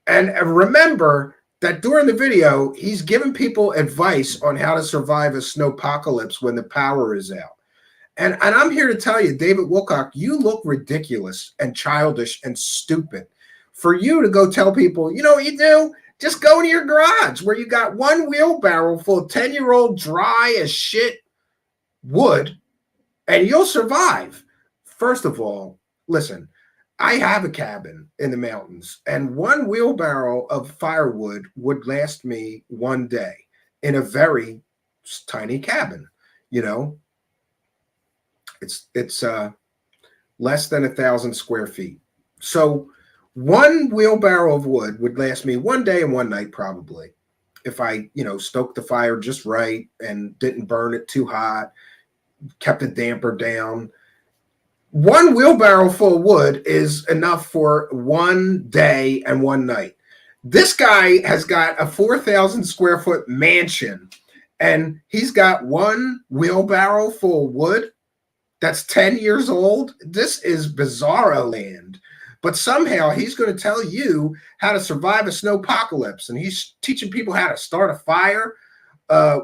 And remember that during the video, he's giving people advice on how to survive a snowpocalypse when the power is out. And I'm here to tell you, David Wilcock, you look ridiculous and childish and stupid. For you to go tell people, you know what you do? Just go into your garage where you got one wheelbarrow full of 10-year-old dry as shit wood, and you'll survive. First of all, listen, I have a cabin in the mountains, and one wheelbarrow of firewood would last me one day in a very tiny cabin. You know, it's less than 1,000 square feet. So one wheelbarrow of wood would last me one day and one night probably, if I, you know, stoked the fire just right and didn't burn it too hot, kept the damper down. One wheelbarrow full of wood is enough for one day and one night. This guy has got a 4,000 square foot mansion, and he's got one wheelbarrow full of wood that's 10 years old. This is bizarro land. But somehow he's going to tell you how to survive a snowpocalypse, and he's teaching people how to start a fire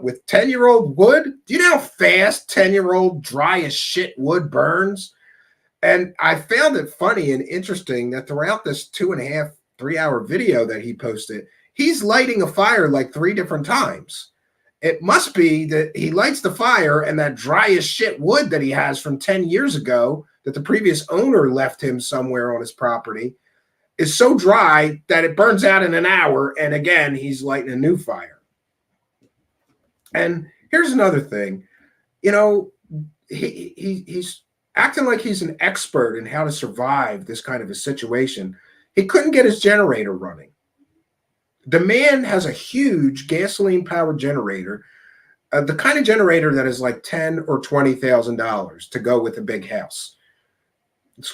with 10-year-old wood. Do you know how fast 10-year-old dry as shit wood burns? And I found it funny and interesting that throughout this 2.5, 3-hour video that he posted, he's lighting a fire like 3 different times. It must be that he lights the fire and that dry as shit wood that he has from 10 years ago that the previous owner left him somewhere on his property is so dry that it burns out in an hour. And again, he's lighting a new fire. And here's another thing, you know, he's acting like he's an expert in how to survive this kind of a situation. He couldn't get his generator running. The man has a huge gasoline-powered generator, the kind of generator that is like $10,000 or $20,000 to go with a big house.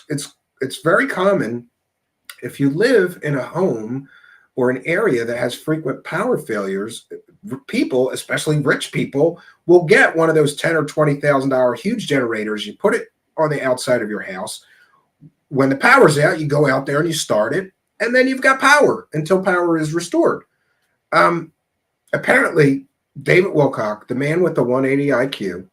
It's very common if you live in a home or an area that has frequent power failures. People, especially rich people, will get one of those $10,000 or $20,000 huge generators. You put it on the outside of your house. When the power's out, you go out there and you start it, and then you've got power until power is restored. Apparently, David Wilcock, the man with the 180 IQ,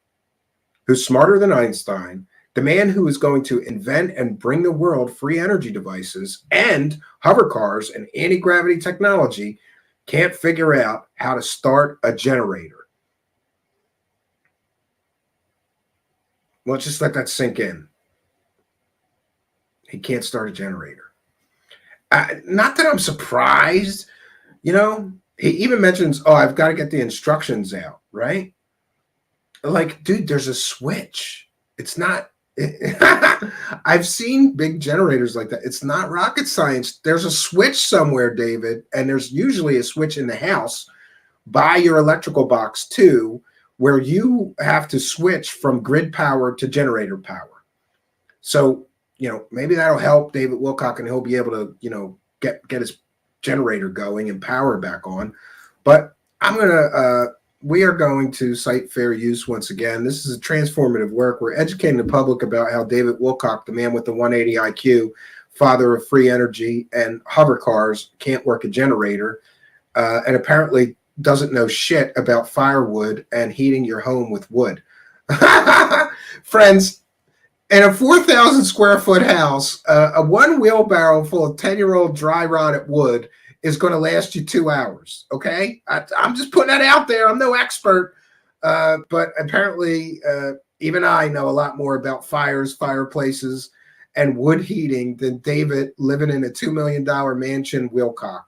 who's smarter than Einstein, the man who is going to invent and bring the world free energy devices and hover cars and anti-gravity technology, can't figure out how to start a generator. Well, just let that sink in. He can't start a generator. Not that I'm surprised, you know. He even mentions, oh, I've got to get the instructions out, right? Like, dude, there's a switch. It's not. I've seen big generators like that. It's not rocket science. There's a switch somewhere, David, and there's usually a switch in the house by your electrical box too, where you have to switch from grid power to generator power. So, you know, maybe that'll help David Wilcock, and he'll be able to, you know, get his generator going and power back on. But we are going to cite fair use once again. This is a transformative work. We're educating the public about how David Wilcock, the man with the 180 IQ, father of free energy and hover cars, can't work a generator, and apparently doesn't know shit about firewood and heating your home with wood. Friends, in a 4,000 square foot house, a one wheelbarrow full of 10-year-old dry rotted wood is going to last you 2 hours. Okay, I'm just putting that out there. I'm no expert, but apparently even I know a lot more about fires, fireplaces, and wood heating than David living in a $2 million mansion, Wilcock.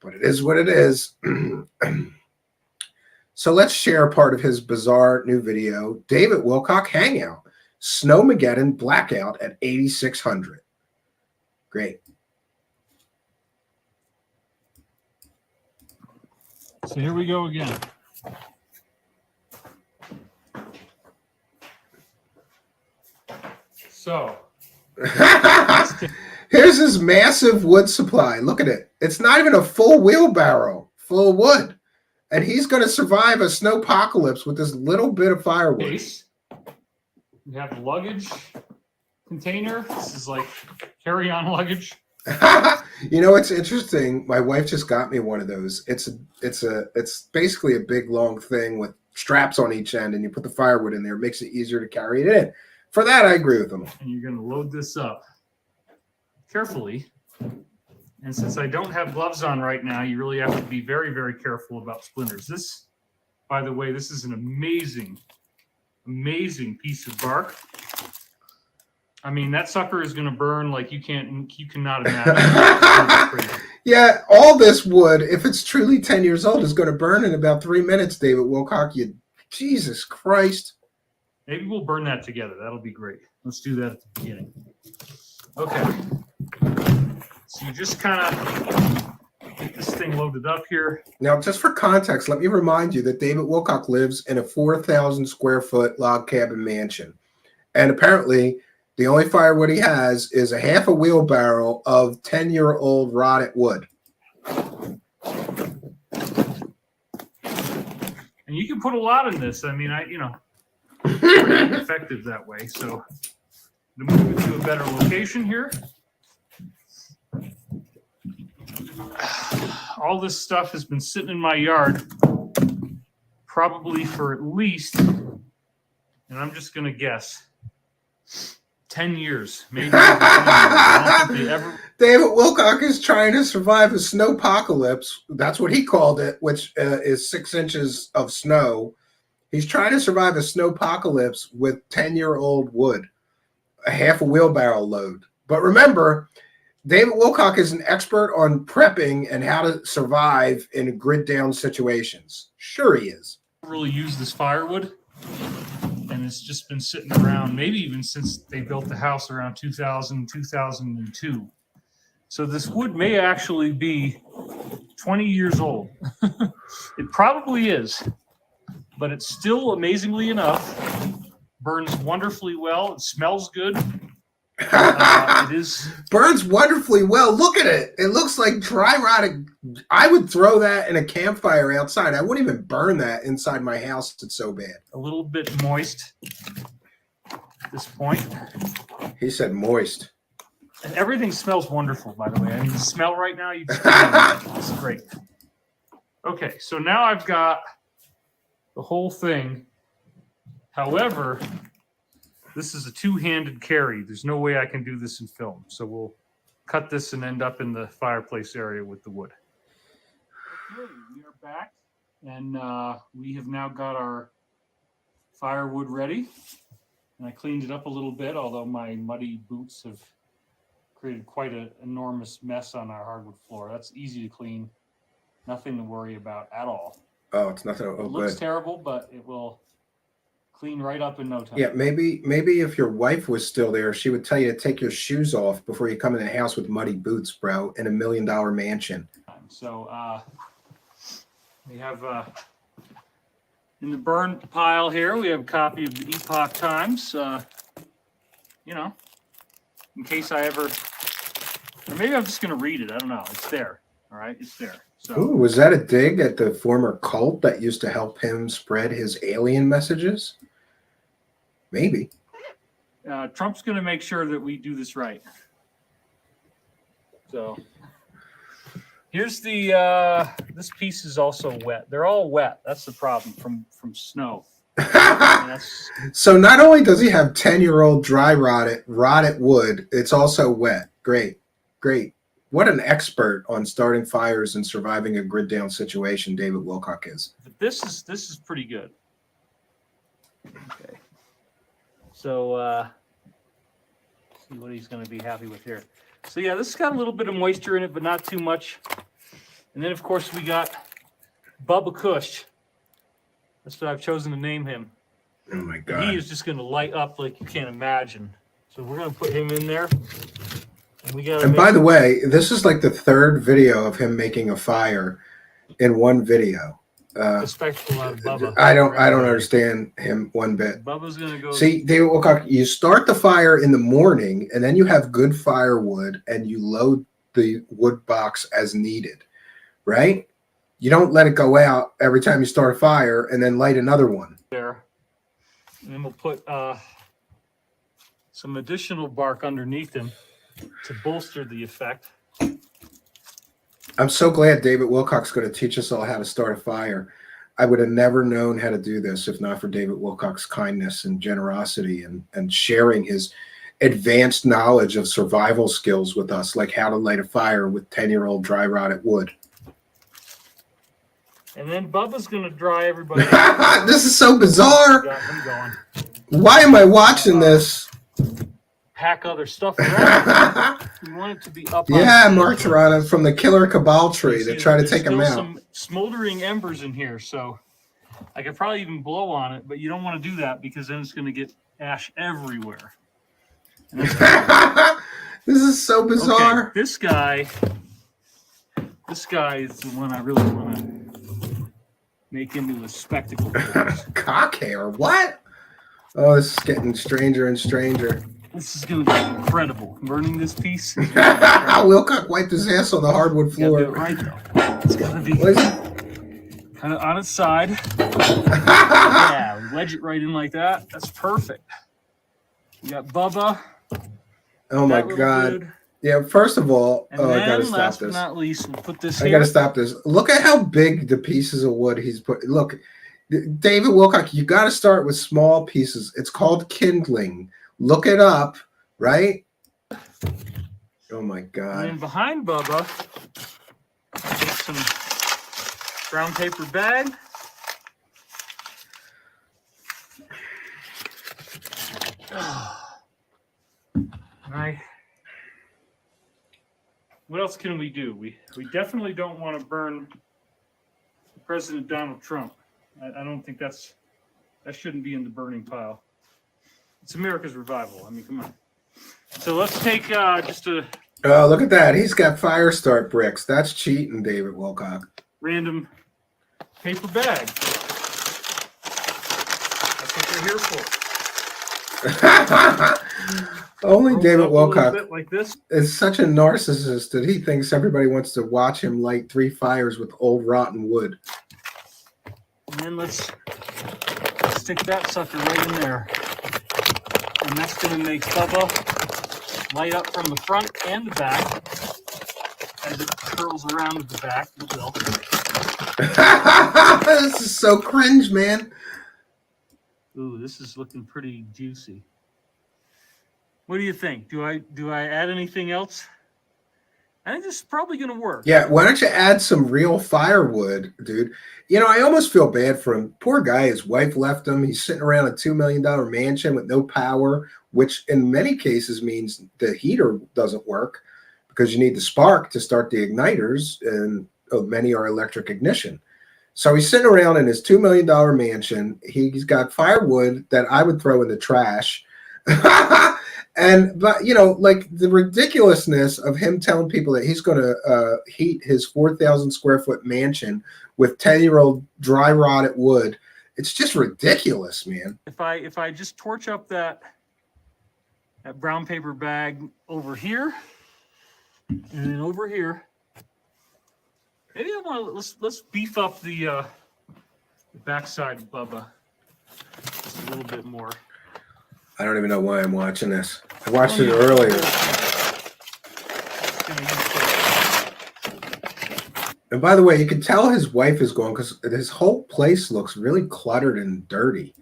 But it is what it is. So let's share a part of his bizarre new video, David Wilcock Hangout, Snowmageddon Blackout at 8600. Great. So here we go again. So here's his massive wood supply. Look at it. It's not even a full wheelbarrow full of wood. And he's going to survive a snowpocalypse with this little bit of firewood. Case. We have the luggage container. This is like carry-on luggage. You know, it's interesting. My wife just got me one of those. It's basically a big long thing with straps on each end, and you put the firewood in there. It makes it easier to carry it in. For that, I agree with them. And you're going to load this up carefully. And since I don't have gloves on right now, you really have to be very, very careful about splinters. This, by the way, this is an amazing, amazing piece of bark. I mean, that sucker is going to burn like you cannot imagine. Yeah, all this wood, if it's truly 10 years old, is going to burn in about 3 minutes, David Wilcock. Jesus Christ. Maybe we'll burn that together. That'll be great. Let's do that at the beginning. Okay. So you just kind of get this thing loaded up here. Now, just for context, let me remind you that David Wilcock lives in a 4,000 square foot log cabin mansion. And apparently, the only firewood he has is a half a wheelbarrow of 10-year-old rotted wood. And you can put a lot in this. I mean, pretty effective that way. So I'm going to move it to a better location here. All this stuff has been sitting in my yard probably for at least, and I'm just going to guess, 10 years, maybe over 10 years. I don't think they ever... David Wilcock is trying to survive a snowpocalypse. That's what he called it, which is 6 inches of snow. He's trying to survive a snowpocalypse with 10-year-old wood, a half a wheelbarrow load. But remember, David Wilcock is an expert on prepping and how to survive in grid-down situations. Sure he is. Really use this firewood, and it's just been sitting around maybe even since they built the house around 2000, 2002. So this wood may actually be 20 years old. It probably is, but it's still, amazingly enough, burns wonderfully well. It smells good. It is burns wonderfully well. Look at it. It looks like dry rotted. I would throw that in a campfire outside. I wouldn't even burn that inside my house. It's so bad. A little bit moist. this point. He said moist. And everything smells wonderful, by the way. I mean, the smell right now, you just it's great. Okay, so now I've got the whole thing. However, this is a two-handed carry. There's no way I can do this in film. So we'll cut this and end up in the fireplace area with the wood. Okay, we are back. And we have now got our firewood ready. And I cleaned it up a little bit, although my muddy boots have created quite an enormous mess on our hardwood floor. That's easy to clean. Nothing to worry about at all. Oh, it's nothing. It looks terrible, but it will clean right up in no time. Yeah, maybe if your wife was still there, she would tell you to take your shoes off before you come in the house with muddy boots, bro, in $1 million mansion. So we have in the burn pile here, we have a copy of the Epoch Times. You know, in case I ever, or maybe I'm just going to read it. I don't know. It's there. All right, it's there. So, ooh, was that a dig at the former cult that used to help him spread his alien messages? Maybe. Trump's going to make sure that we do this right. So here's the, this piece is also wet. They're all wet. That's the problem from snow. So not only does he have 10-year-old dry rotted wood, it's also wet. Great. What an expert on starting fires and surviving a grid down situation David Wilcock is. But this is pretty good. Okay. So see what he's going to be happy with here. So yeah, this has got a little bit of moisture in it, but not too much. And then of course we got Bubba Kush. That's what I've chosen to name him. Oh my God. He is just going to light up like you can't imagine. So we're going to put him in there. And by the way, this is like the third video of him making a fire in one video. A spectacle out of Bubba. I don't understand him one bit. Bubba's going to go. See, David Wilcock, you start the fire in the morning, and then you have good firewood, and you load the wood box as needed, right? You don't let it go out every time you start a fire and then light another one. There. And then we'll put some additional bark underneath him to bolster the effect. I'm so glad David Wilcock's going to teach us all how to start a fire. I would have never known how to do this if not for David Wilcock's kindness and generosity and sharing his advanced knowledge of survival skills with us, like how to light a fire with 10-year-old dry rotted wood. And then Bubba's going to dry everybody. This is so bizarre. Got him going. Why am I watching this? Pack other stuff around. We want it to be up. Yeah, Mark Toronto from the killer cabal tree to try to take him out. There's some smoldering embers in here, so I could probably even blow on it, but you don't want to do that because then it's going to get ash everywhere. This is so bizarre. Okay, this guy is the one I really want to make into a spectacle. Cock hair? What? Oh, this is getting stranger and stranger. This is going to be incredible. Burning this piece. Wilcock wiped his ass on the hardwood floor. Do it right, though. It's got to be kind of on its side. Yeah, we wedge it right in like that. That's perfect. We got Bubba. Oh my God. Dude. Yeah, first of all, and I then, gotta stop last this. but not least, we'll put this here. I gotta stop this. Look at how big the pieces of wood he's put. Look, David Wilcock, you gotta start with small pieces. It's called kindling. Look it up, right? Oh my God. And then behind Bubba, take some brown paper bag. What else can we do? We definitely don't want to burn President Donald Trump. I don't think that shouldn't be in the burning pile. It's America's revival. I mean, come on. So let's take just a... Oh, look at that. He's got fire start bricks. That's cheating, David Wilcock. Random paper bag. That's what they're here for. Only David Wilcock like this. Is such a narcissist that he thinks everybody wants to watch him light 3 fires with old rotten wood. And then let's stick that sucker right in there. And that's going to make Bubba light up from the front and the back. As it curls around to the back, it will. This is so cringe, man. Ooh, this is looking pretty juicy. What do you think? Do I add anything else? I think this is probably going to work. Yeah, why don't you add some real firewood, dude? You know, I almost feel bad for him. Poor guy, his wife left him. He's sitting around a $2 million mansion with no power, which in many cases means the heater doesn't work because you need the spark to start the igniters, and many are electric ignition. So he's sitting around in his $2 million mansion. He's got firewood that I would throw in the trash. But you know, like the ridiculousness of him telling people that he's going to heat his 4,000 square foot mansion with 10-year-old dry rotted wood. It's just ridiculous, man. If I just torch up that brown paper bag over here and then over here, maybe I want to let's beef up the backside of Bubba just a little bit more. I don't even know why I'm watching this. I watched it earlier. And by the way, you can tell his wife is gone because his whole place looks really cluttered and dirty.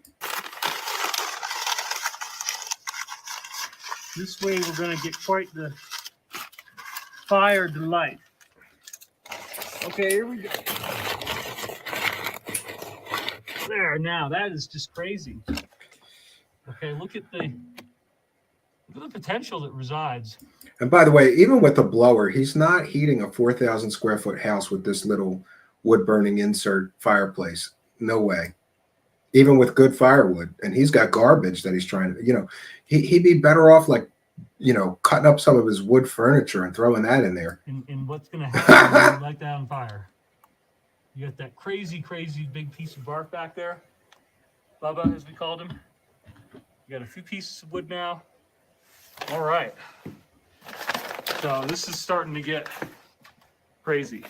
This way we're going to get quite the fire delight. Okay, here we go. There, now that is just crazy. Okay, look at the potential that resides. And by the way, even with the blower, he's not heating a 4,000 square foot house with this little wood burning insert fireplace. No way. Even with good firewood. And he's got garbage that he's trying to, you know, he'd be better off like, you know, cutting up some of his wood furniture and throwing that in there. And what's going to happen when you light that on fire? You got that crazy, crazy big piece of bark back there. Bubba, as we called him. You got a few pieces of wood now. All right. So this is starting to get crazy.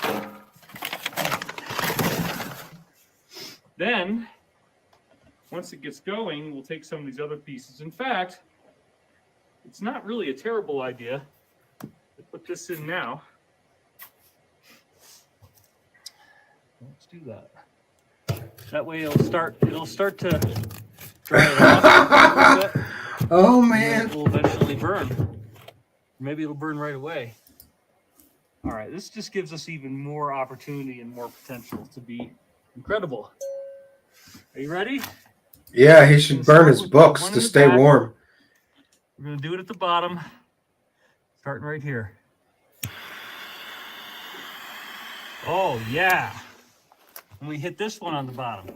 Then, once it gets going, we'll take some of these other pieces. In fact, it's not really a terrible idea to put this in now. Let's do that. That way it'll start to dry it off a little bit. Oh man. It will eventually burn. Maybe it'll burn right away. All right, this just gives us even more opportunity and more potential to be incredible. Are you ready? Yeah, he should burn his books to stay warm. We're going to do it at the bottom, starting right here. Oh, yeah. And we hit this one on the bottom.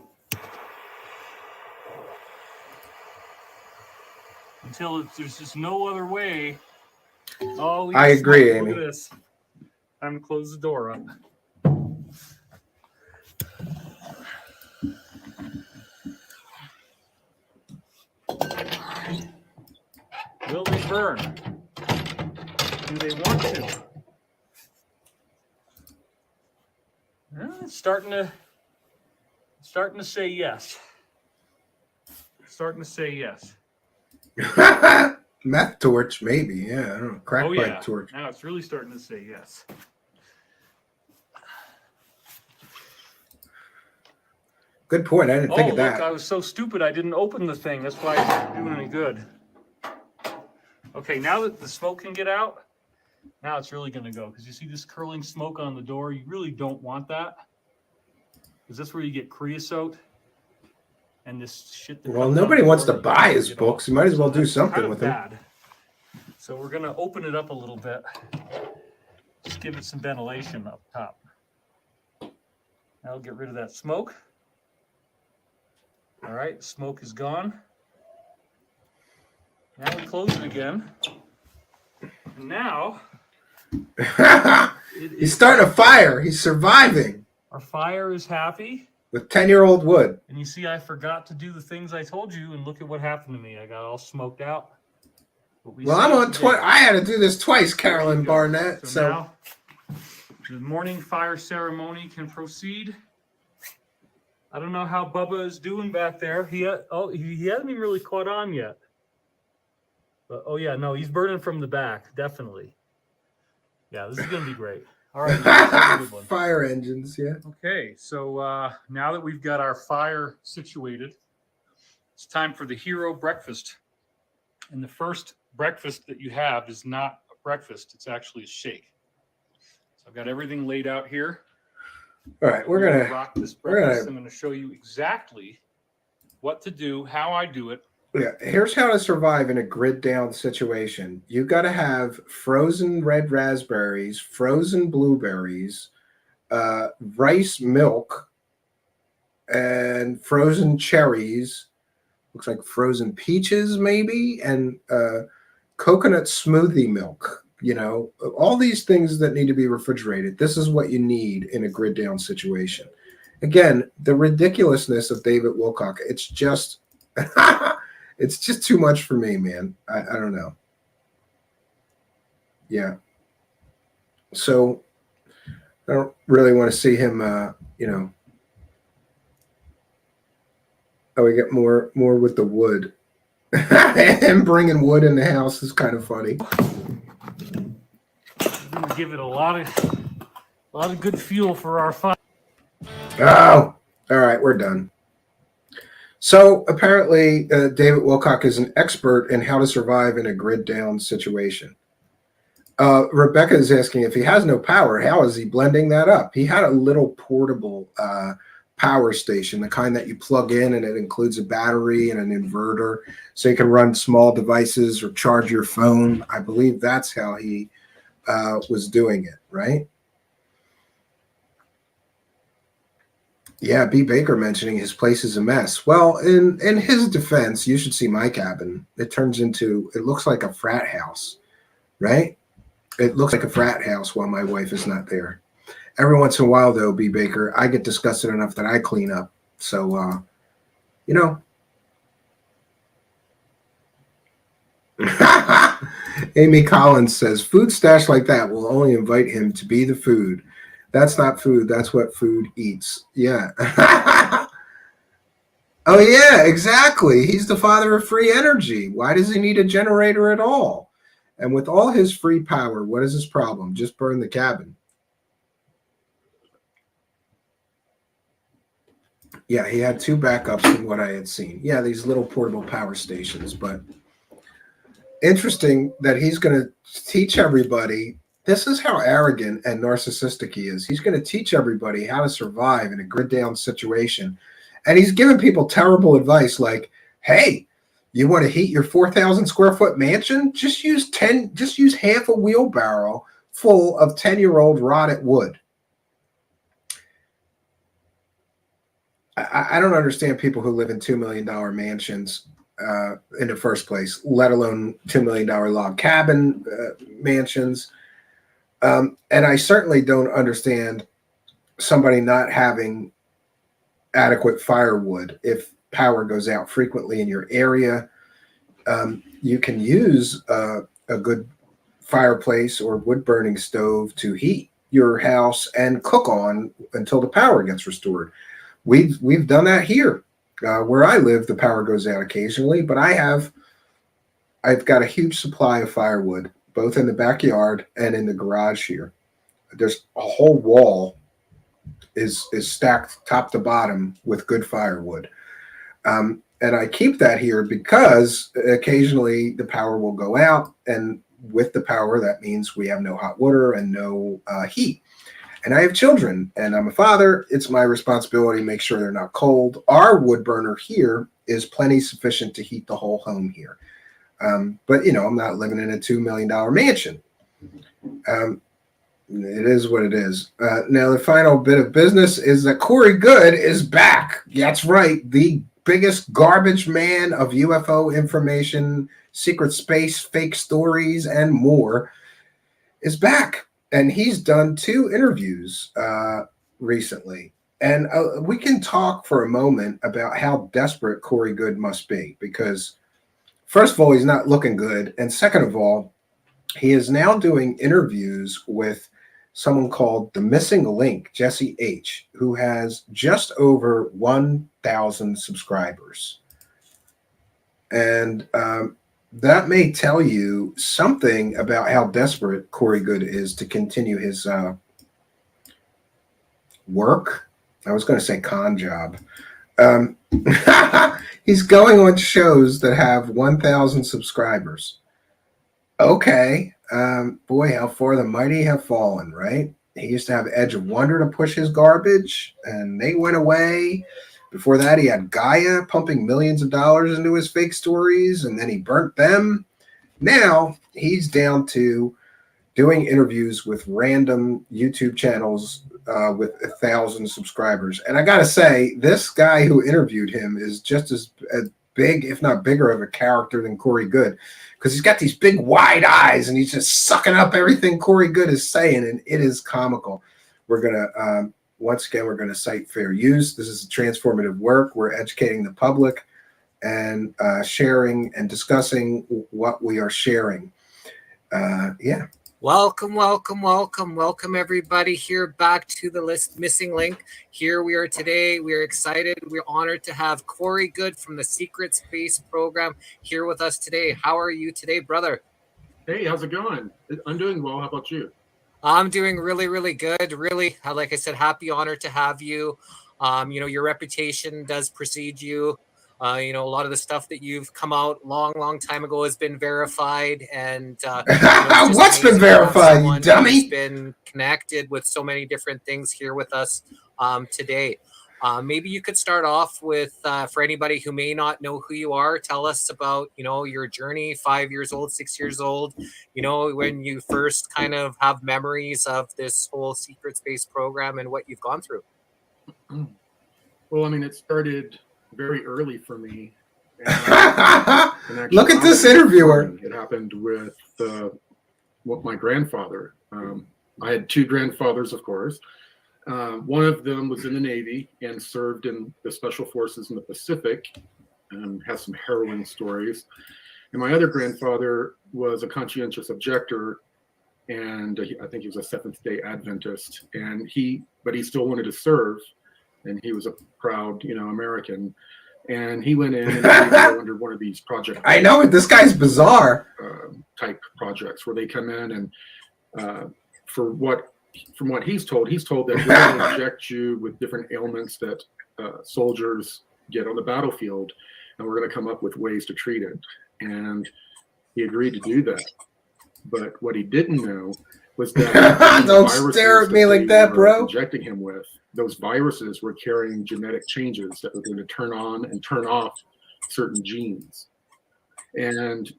Until there's just no other way. Oh, I agree, Amy. Look at this. Time to close the door up. Will they burn? Do they want to? Well, it's starting to say yes. Starting to say yes. Meth torch, maybe. Yeah, I don't know. Crack pipe torch. Now it's really starting to say yes. Good point. I didn't think of that. Look, I was so stupid I didn't open the thing. That's why it's not doing any good. Okay, now that the smoke can get out, now it's really going to go. Because you see this curling smoke on the door? You really don't want that. Because that's where you get creosote. And this shit. Well, nobody wants to buy his books. You might as well do something with them. So we're going to open it up a little bit. Just give it some ventilation up top. That'll get rid of that smoke. All right, smoke is gone. Now we close it again. And now he's starting a fire. He's surviving. Our fire is happy. With 10-year-old wood. And you see, I forgot to do the things I told you, and look at what happened to me. I got all smoked out. Well, I'm on I had to do this twice, Carolyn Barnett. So now the morning fire ceremony can proceed. I don't know how Bubba is doing back there. He hasn't even really caught on yet. But, oh yeah, no, he's burning from the back, definitely. Yeah, this is gonna be great. All right, this is a good one. Fire engines, yeah. Okay, so now that we've got our fire situated, it's time for the hero breakfast. And the first breakfast that you have is not a breakfast; it's actually a shake. So I've got everything laid out here. All right, we're gonna rock this breakfast. I'm gonna show you exactly what to do, how I do it. Yeah, here's how to survive in a grid down situation. You got to have frozen red raspberries, frozen blueberries, rice milk, and frozen cherries. Looks like frozen peaches, maybe, and coconut smoothie milk. You know, all these things that need to be refrigerated. This is what you need in a grid down situation. Again, the ridiculousness of David Wilcock. It's just. It's just too much for me, man. I don't know. Yeah. So I don't really want to see him, you know. Oh, we get more with the wood. Him bringing wood in the house is kind of funny. We're gonna give it a lot of good fuel for our fire. Oh, all right, we're done. So apparently, David Wilcock is an expert in how to survive in a grid down situation. Rebecca is asking if he has no power, how is he blending that up? He had a little portable power station, the kind that you plug in, and it includes a battery and an inverter, so you can run small devices or charge your phone. I believe that's how he was doing it, right? Yeah, B. Baker mentioning his place is a mess. Well, in his defense, you should see my cabin. It looks like a frat house, right? It looks like a frat house while my wife is not there. Every once in a while, though, B. Baker, I get disgusted enough that I clean up. So, you know. Amy Collins says, food stash like that will only invite him to be the food. That's not food. That's what food eats. Yeah. Oh, yeah, exactly. He's the father of free energy. Why does he need a generator at all? And with all his free power, what is his problem? Just burn the cabin. Yeah, he had 2 backups from what I had seen. Yeah, these little portable power stations. But interesting that he's going to teach everybody. This is how arrogant and narcissistic he is. He's going to teach everybody how to survive in a grid down situation. And he's giving people terrible advice like, hey, you want to heat your 4,000 square foot mansion? Just use half a wheelbarrow full of 10-year-old rotted wood. I don't understand people who live in $2 million mansions in the first place, let alone $2 million log cabin mansions. And I certainly don't understand somebody not having adequate firewood if power goes out frequently in your area. You can use a good fireplace or wood burning stove to heat your house and cook on until the power gets restored. We've done that here where I live. The power goes out occasionally, but I've got a huge supply of firewood, both in the backyard and in the garage here. There's a whole wall is stacked top to bottom with good firewood. And I keep that here because occasionally the power will go out, and with the power, that means we have no hot water and no heat. And I have children, and I'm a father. It's my responsibility to make sure they're not cold. Our wood burner here is plenty sufficient to heat the whole home here. But, you know, I'm not living in a $2 million mansion. It is what it is. Now, the final bit of business is that Corey Goode is back. That's right. The biggest garbage man of UFO information, secret space, fake stories, and more is back. And he's done 2 interviews recently. And we can talk for a moment about how desperate Corey Goode must be, because first of all, he's not looking good. And second of all, he is now doing interviews with someone called The Missing Link, Jesse H., who has just over 1,000 subscribers. And that may tell you something about how desperate Corey Goode is to continue his work. I was going to say con job. Um, he's going on shows that have 1,000 subscribers. Okay. Boy, how far the mighty have fallen, right? He used to have Edge of Wonder to push his garbage, and they went away. Before that, he had Gaia pumping millions of dollars into his fake stories, and then he burnt them. Now he's down to doing interviews with random YouTube channels with 1,000 subscribers. And I got to say, this guy who interviewed him is just as big, if not bigger, of a character than Corey Goode, because he's got these big wide eyes and he's just sucking up everything Corey Goode is saying, and it is comical. We're going to, once again, we're going to cite fair use. This is a transformative work. We're educating the public and sharing and discussing what we are sharing. Yeah. Welcome, welcome, welcome, welcome everybody here back to the missing link. Here we are today. We are excited. We're honored to have Corey Goode from the Secret Space Program here with us today. How are you today, brother? Hey, how's it going? I'm doing well. How about you? I'm doing really, really good. Really, like I said, happy, honored to have you. Your reputation does precede you. A lot of the stuff that you've come out long time ago has been verified, and what's been verified, you dummy? Who's been connected with so many different things here with us today. Maybe you could start off with, for anybody who may not know who you are, tell us about your journey. 5 years old, 6 years old. When you first kind of have memories of this whole Secret Space Program and what you've gone through. Well, I mean, it started very early for me. Look at this interviewer. It happened with my grandfather. I had two grandfathers, of course. One of them was in the Navy and served in the Special Forces in the Pacific and has some harrowing stories. And my other grandfather was a conscientious objector, and I think he was a Seventh-day Adventist. But he still wanted to serve, and he was a proud, American. And he went in and under one of these projects. I know it. This guy's bizarre. Type projects where they come in and from what he's told that we're going to inject you with different ailments that soldiers get on the battlefield, and we're going to come up with ways to treat it. And he agreed to do that. But what he didn't know was that don't stare at me like that, bro. Injecting him with those viruses were carrying genetic changes that were going to turn on and turn off certain genes. And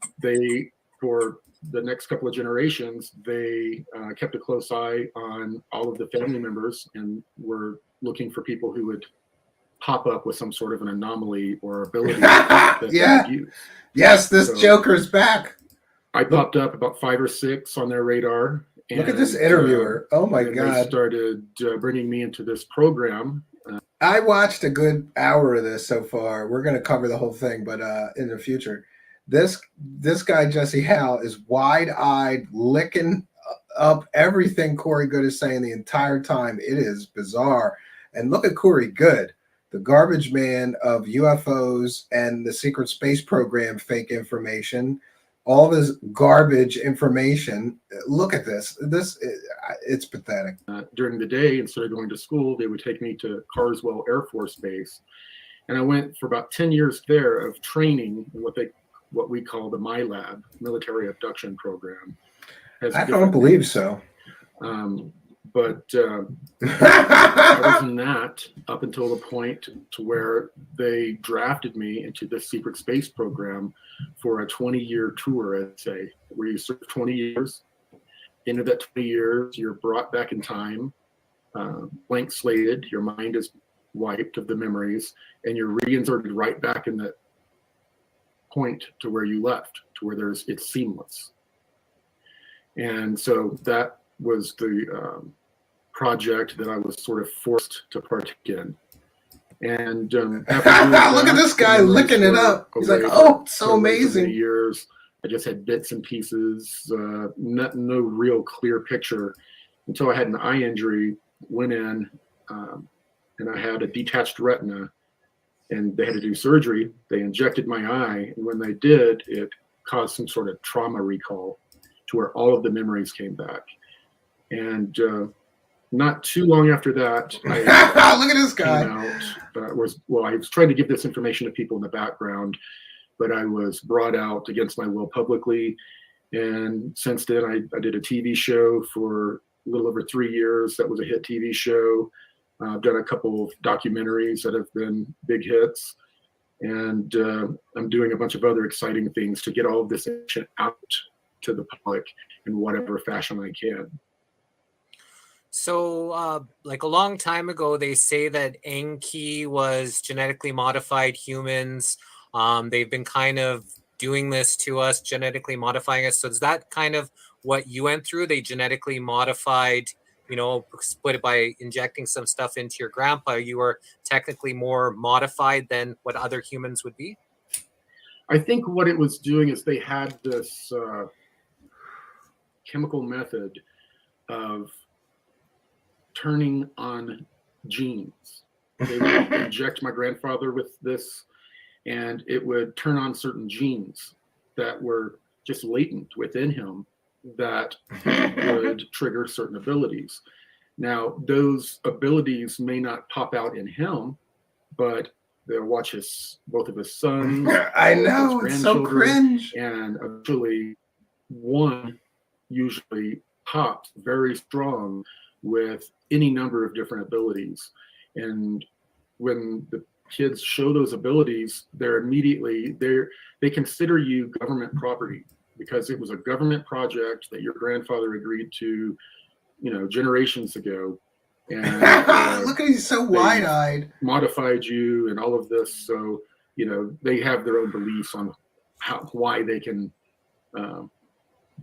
for the next couple of generations, they kept a close eye on all of the family members and were looking for people who would pop up with some sort of an anomaly or ability that they would use. Yes, this Joker's back. I popped up about 5 or 6 on their radar. Look at this interviewer. Oh my God. They started bringing me into this program. I watched a good hour of this so far. We're going to cover the whole thing, but in the future. This guy, Jesse Howe, is wide-eyed, licking up everything Corey Goode is saying the entire time. It is bizarre. And look at Corey Goode, the garbage man of UFOs and the Secret Space Program fake information. All this garbage information. Look at this. It's pathetic. During the day, instead of going to school, they would take me to Carswell Air Force Base. And I went for about 10 years there of training in what we call the MyLab, Military Abduction Program. I don't believe so. But I was in that up until the point to where they drafted me into the Secret Space Program for a 20-year tour, I'd say, where you serve 20 years. Into that 20 years, you're brought back in time, blank slated, your mind is wiped of the memories, and you're reinserted right back in that point to where you left, to where it's seamless. And so that was the project that I was sort of forced to partake in. And look at this guy licking it up. He's like, "Oh, it's so amazing." Years, I just had bits and pieces, no real clear picture until I had an eye injury. Went in, and I had a detached retina, and they had to do surgery. They injected my eye, and when they did, it caused some sort of trauma recall to where all of the memories came back. And not too long after that, I look at this guy. came out, I was trying to give this information to people in the background, but I was brought out against my will publicly. And since then, I did a TV show for a little over 3 years. That was a hit TV show. I've done a couple of documentaries that have been big hits. And I'm doing a bunch of other exciting things to get all of this shit out to the public in whatever fashion I can. So, like a long time ago, they say that Enki was genetically modified humans. They've been kind of doing this to us, genetically modifying us. So is that kind of what you went through? They genetically modified, split it by injecting some stuff into your grandpa. You were technically more modified than what other humans would be? I think what it was doing is they had this chemical method of turning on genes. They would inject my grandfather with this, and it would turn on certain genes that were just latent within him that would trigger certain abilities. Now, those abilities may not pop out in him, but they'll watch both of his sons. I know, it's so cringe. And eventually, one usually pops very strong with any number of different abilities. And when the kids show those abilities, they consider you government property, because it was a government project that your grandfather agreed to, generations ago. And look at he's so wide-eyed. Modified you and all of this. So, they have their own beliefs on why they can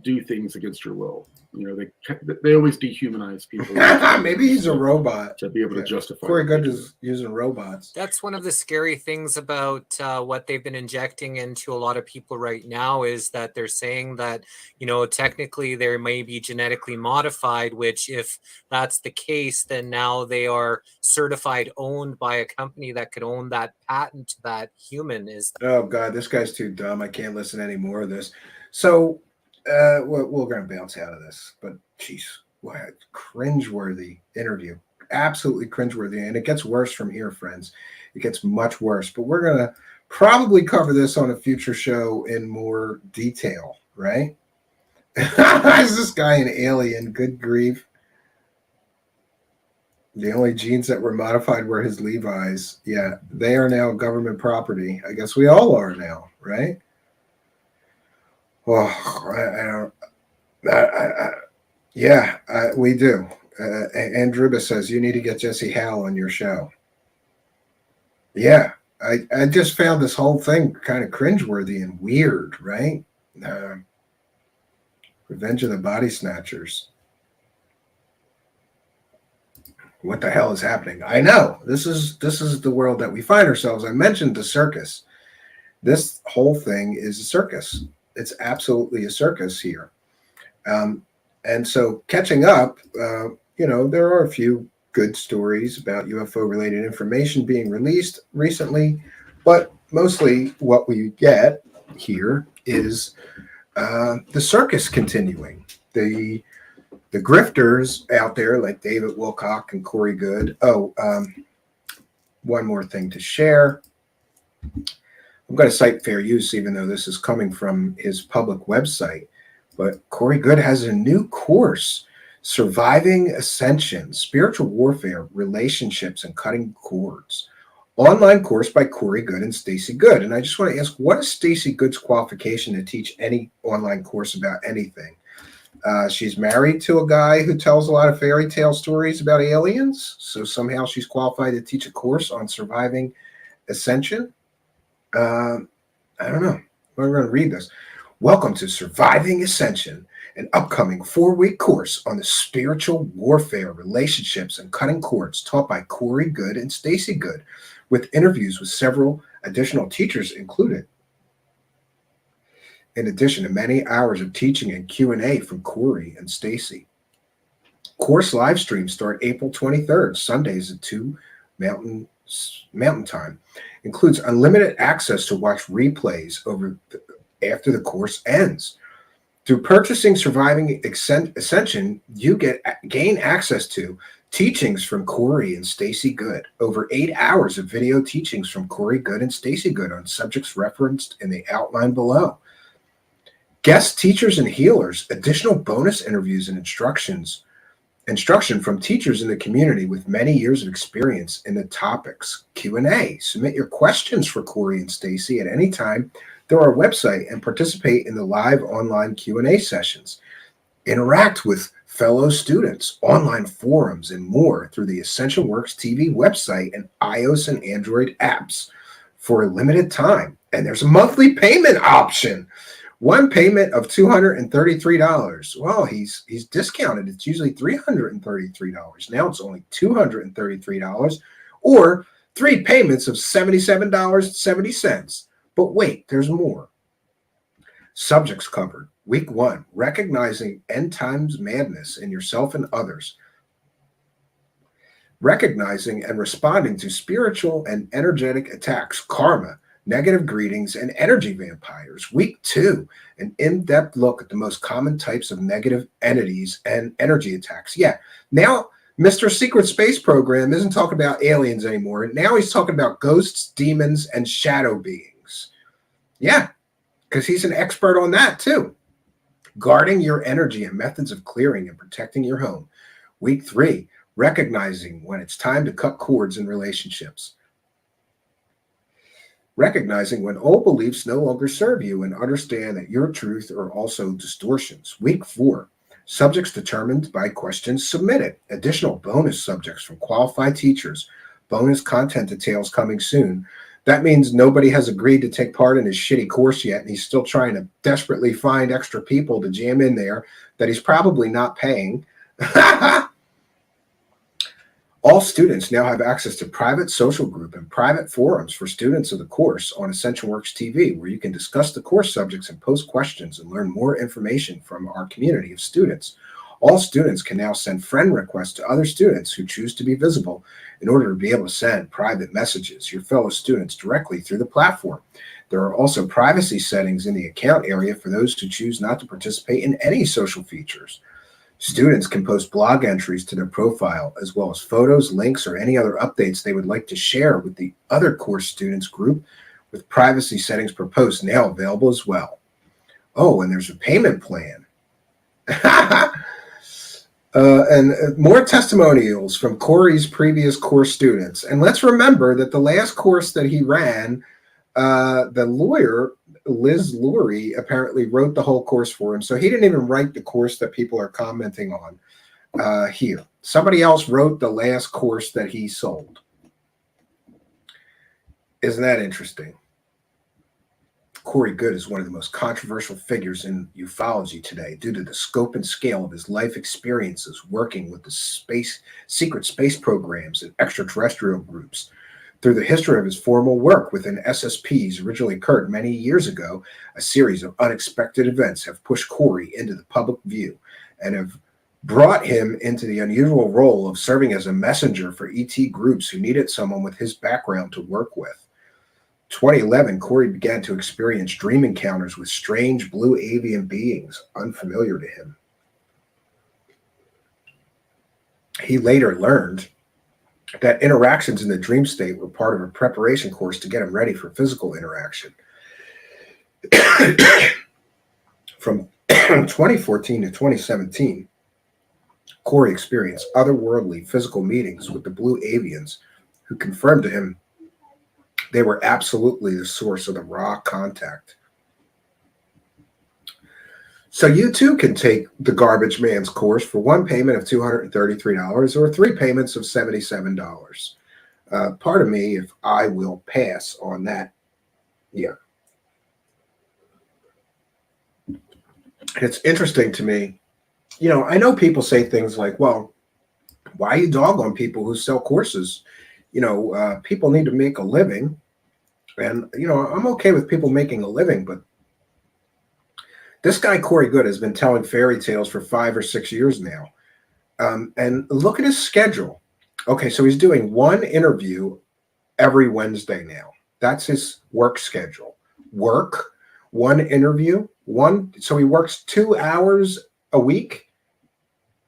do things against your will. They always dehumanize people. Maybe he's a robot to be able to justify. Corey Goode is using robots. That's one of the scary things about what they've been injecting into a lot of people right now, is that they're saying that, technically they may be genetically modified, which if that's the case, then now they are certified owned by a company that could own that patent to that human. Oh God, this guy's too dumb. I can't listen to any more of this. So we're going to bounce out of this, but geez, what a cringeworthy interview. Absolutely cringeworthy. And it gets worse from here, friends. It gets much worse, but we're going to probably cover this on a future show in more detail, right? Is this guy an alien? Good grief. The only genes that were modified were his Levi's. Yeah, they are now government property. I guess we all are now, right? Well, we do. Andruba says you need to get Jesse Howell on your show. Yeah, I just found this whole thing kind of cringeworthy and weird, right? Revenge of the Body Snatchers. What the hell is happening? I know this is the world that we find ourselves. I mentioned the circus. This whole thing is a circus. It's absolutely a circus here. And so catching up, there are a few good stories about UFO related information being released recently, but mostly what we get here is the circus continuing. The grifters out there like David Wilcock and Corey Goode. One more thing to share. I'm going to cite fair use, even though this is coming from his public website. But Corey Goode has a new course, Surviving Ascension, Spiritual Warfare, Relationships, and Cutting Cords. Online course by Corey Goode and Stacy Goode. And I just want to ask, what is Stacy Goode's qualification to teach any online course about anything? She's married to a guy who tells a lot of fairy tale stories about aliens. So somehow she's qualified to teach a course on surviving ascension. I don't know. We're going to read this. Welcome to Surviving Ascension, an upcoming 4-week course on the spiritual warfare, relationships, and cutting cords taught by Corey Goode and Stacy Goode, with interviews with several additional teachers included. In addition to many hours of teaching and Q&A from Corey and Stacy. Course live streams start April 23rd, Sundays at 2 Mountain Time. Includes unlimited access to watch replays over after the course ends. Through purchasing Surviving Ascension, you gain access to teachings from Corey and Stacy Good. Over 8 hours of video teachings from Corey Good and Stacy Good on subjects referenced in the outline below. Guest teachers and healers, additional bonus interviews and instruction from teachers in the community with many years of experience in the topics. Q&A. Submit your questions for Corey and Stacy at any time through our website and participate in the live online Q&A sessions. Interact with fellow students, online forums, and more through the Ascension Works TV website and iOS and Android apps for a limited time. And there's a monthly payment option. One payment of $233. Well, he's discounted. It's usually $333. Now it's only $233, or 3 payments of $77.70. But wait, there's more. Subjects covered. Week 1, recognizing end times madness in yourself and others. Recognizing and responding to spiritual and energetic attacks, karma, negative greetings, and energy vampires. Week 2, an in-depth look at the most common types of negative entities and energy attacks. Yeah, now Mr. Secret Space Program isn't talking about aliens anymore. Now he's talking about ghosts, demons, and shadow beings. Yeah, because he's an expert on that too. Guarding your energy and methods of clearing and protecting your home. Week 3, recognizing when it's time to cut cords in relationships. Recognizing when old beliefs no longer serve you and understand that your truth are also distortions. Week 4, subjects determined by questions submitted. Additional bonus subjects from qualified teachers. Bonus content details coming soon. That means nobody has agreed to take part in his shitty course yet, and he's still trying to desperately find extra people to jam in there that he's probably not paying. All students now have access to private social group and private forums for students of the course on Ascension Works TV, where you can discuss the course subjects and post questions and learn more information from our community of students. All students can now send friend requests to other students who choose to be visible in order to be able to send private messages, your fellow students, directly through the platform. There are also privacy settings in the account area for those who choose not to participate in any social features. Students can post blog entries to their profile, as well as photos, links, or any other updates they would like to share with the other course students group, with privacy settings per post now available as well. Oh, and there's a payment plan. And more testimonials from Corey's previous course students. And let's remember that the last course that he ran, the lawyer, Liz Lurie, apparently wrote the whole course for him. So he didn't even write the course that people are commenting on here. Somebody else wrote the last course that he sold. Isn't that interesting? Corey Good is one of the most controversial figures in ufology today due to the scope and scale of his life experiences working with the secret space programs and extraterrestrial groups. Through the history of his formal work within SSPs originally occurred many years ago, a series of unexpected events have pushed Corey into the public view and have brought him into the unusual role of serving as a messenger for ET groups who needed someone with his background to work with. 2011, Corey began to experience dream encounters with strange blue avian beings unfamiliar to him. He later learned that interactions in the dream state were part of a preparation course to get him ready for physical interaction. From 2014 to 2017, Corey experienced otherworldly physical meetings with the blue avians who confirmed to him they were absolutely the source of the raw contact. So you too can take the Garbage Man's course for one payment of $233 or 3 payments of $77. Pardon me if I will pass on that. Yeah. It's interesting to me. You know, I know people say things like, well, why you dog on people who sell courses? You know, people need to make a living. And, you know, I'm okay with people making a living, but this guy, Corey Good, has been telling fairy tales for 5 or 6 years now. And look at his schedule. Okay, so he's doing one interview every Wednesday now. That's his work schedule. Work, one interview, so he works 2 hours a week,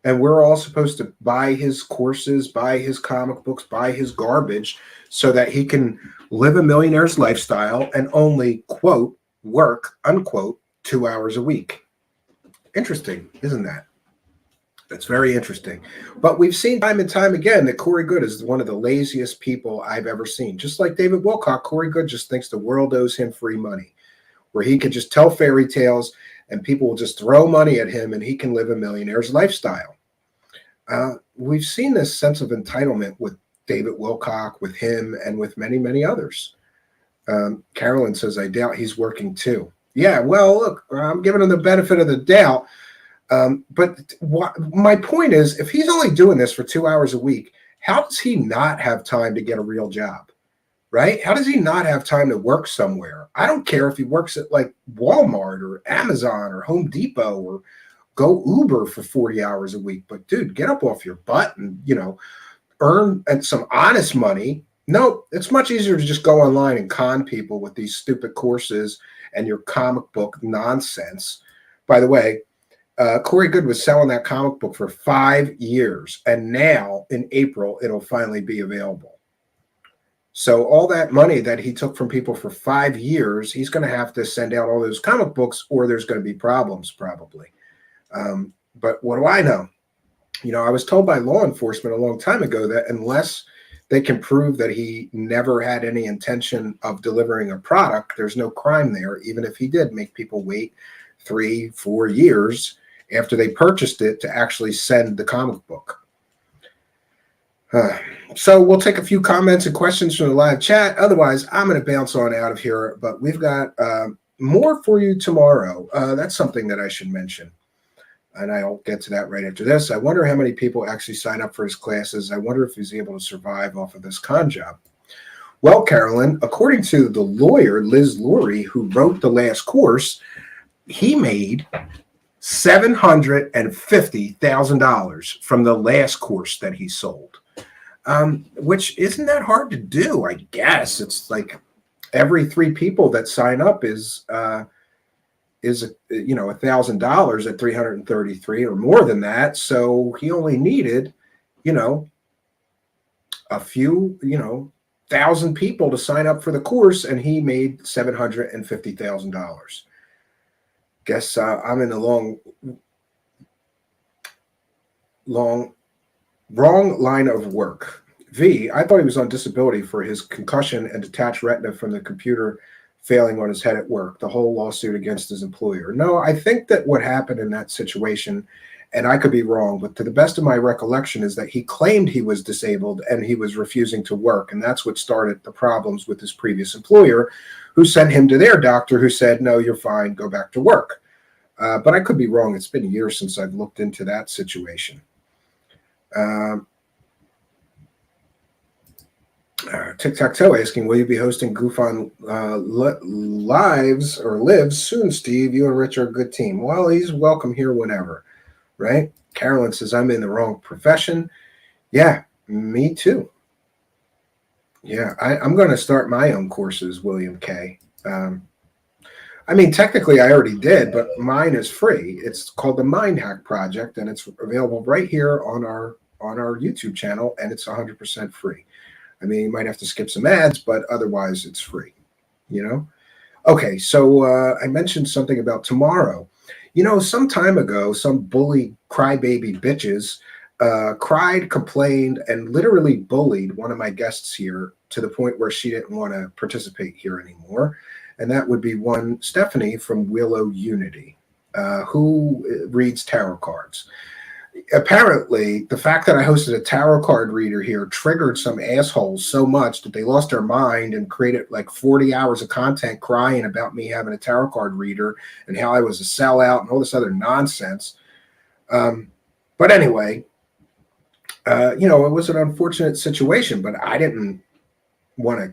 and we're all supposed to buy his courses, buy his comic books, buy his garbage so that he can live a millionaire's lifestyle and only, quote, work, unquote, 2 hours a week. Interesting, isn't that? That's very interesting. But we've seen time and time again that Corey Goode is one of the laziest people I've ever seen. Just like David Wilcock, Corey Goode just thinks the world owes him free money, where he could just tell fairy tales and people will just throw money at him and he can live a millionaire's lifestyle. We've seen this sense of entitlement with David Wilcock, with him, and with many, many others. Carolyn says, I doubt he's working too. Yeah, well, look, I'm giving him the benefit of the doubt. But my point is, if he's only doing this for 2 hours a week, how does he not have time to get a real job? Right? How does he not have time to work somewhere? I don't care if he works at like Walmart or Amazon or Home Depot or go Uber for 40 hours a week. But dude, get up off your butt and, earn some honest money. No, it's much easier to just go online and con people with these stupid courses and your comic book nonsense. By the way, Corey Goode was selling that comic book for 5 years, and now in April, it'll finally be available. So all that money that he took from people for 5 years, he's going to have to send out all those comic books, or there's going to be problems probably. But what do I know? I was told by law enforcement a long time ago that unless they can prove that he never had any intention of delivering a product, there's no crime there, even if he did make people wait 3-4 years after they purchased it to actually send the comic book. So we'll take a few comments and questions from the live chat. Otherwise, I'm going to bounce on out of here, but we've got more for you tomorrow. That's something that I should mention, and I'll get to that right after this. I wonder how many people actually sign up for his classes. I wonder if he's able to survive off of this con job. Well, Carolyn, according to the lawyer, Liz Lurie, who wrote the last course, he made $750,000 from the last course that he sold, which isn't that hard to do, I guess. It's like every 3 people that sign up is $1,000 at 333 or more than that. So he only needed, a few, 1,000 people to sign up for the course, and he made $750,000. Guess I'm in the wrong line of work. V, I thought he was on disability for his concussion and detached retina from the computer failing on his head at work, the whole lawsuit against his employer. No, I think that what happened in that situation, and I could be wrong, but to the best of my recollection, is that he claimed he was disabled and he was refusing to work. And that's what started the problems with his previous employer, who sent him to their doctor, who said, no, you're fine, go back to work. But I could be wrong. It's been years since I've looked into that situation. Tic-tac-toe asking, will you be hosting Goof on lives or lives soon, Steve? You and Rich are a good team. Well, he's welcome here whenever, right? Carolyn says, I'm in the wrong profession. Yeah, me too. Yeah, I'm going to start my own courses, William K. Technically I already did, but mine is free. It's called the Mind Hack Project, and it's available right here on our YouTube channel, and it's 100% free. You might have to skip some ads, but otherwise it's free, Okay, so I mentioned something about tomorrow. Some time ago, some bully crybaby bitches cried, complained, and literally bullied one of my guests here to the point where she didn't want to participate here anymore. And that would be one Stephanie from Willow Unity, who reads tarot cards. Apparently, the fact that I hosted a tarot card reader here triggered some assholes so much that they lost their mind and created like 40 hours of content crying about me having a tarot card reader and how I was a sellout and all this other nonsense. But anyway, it was an unfortunate situation, but I didn't want to,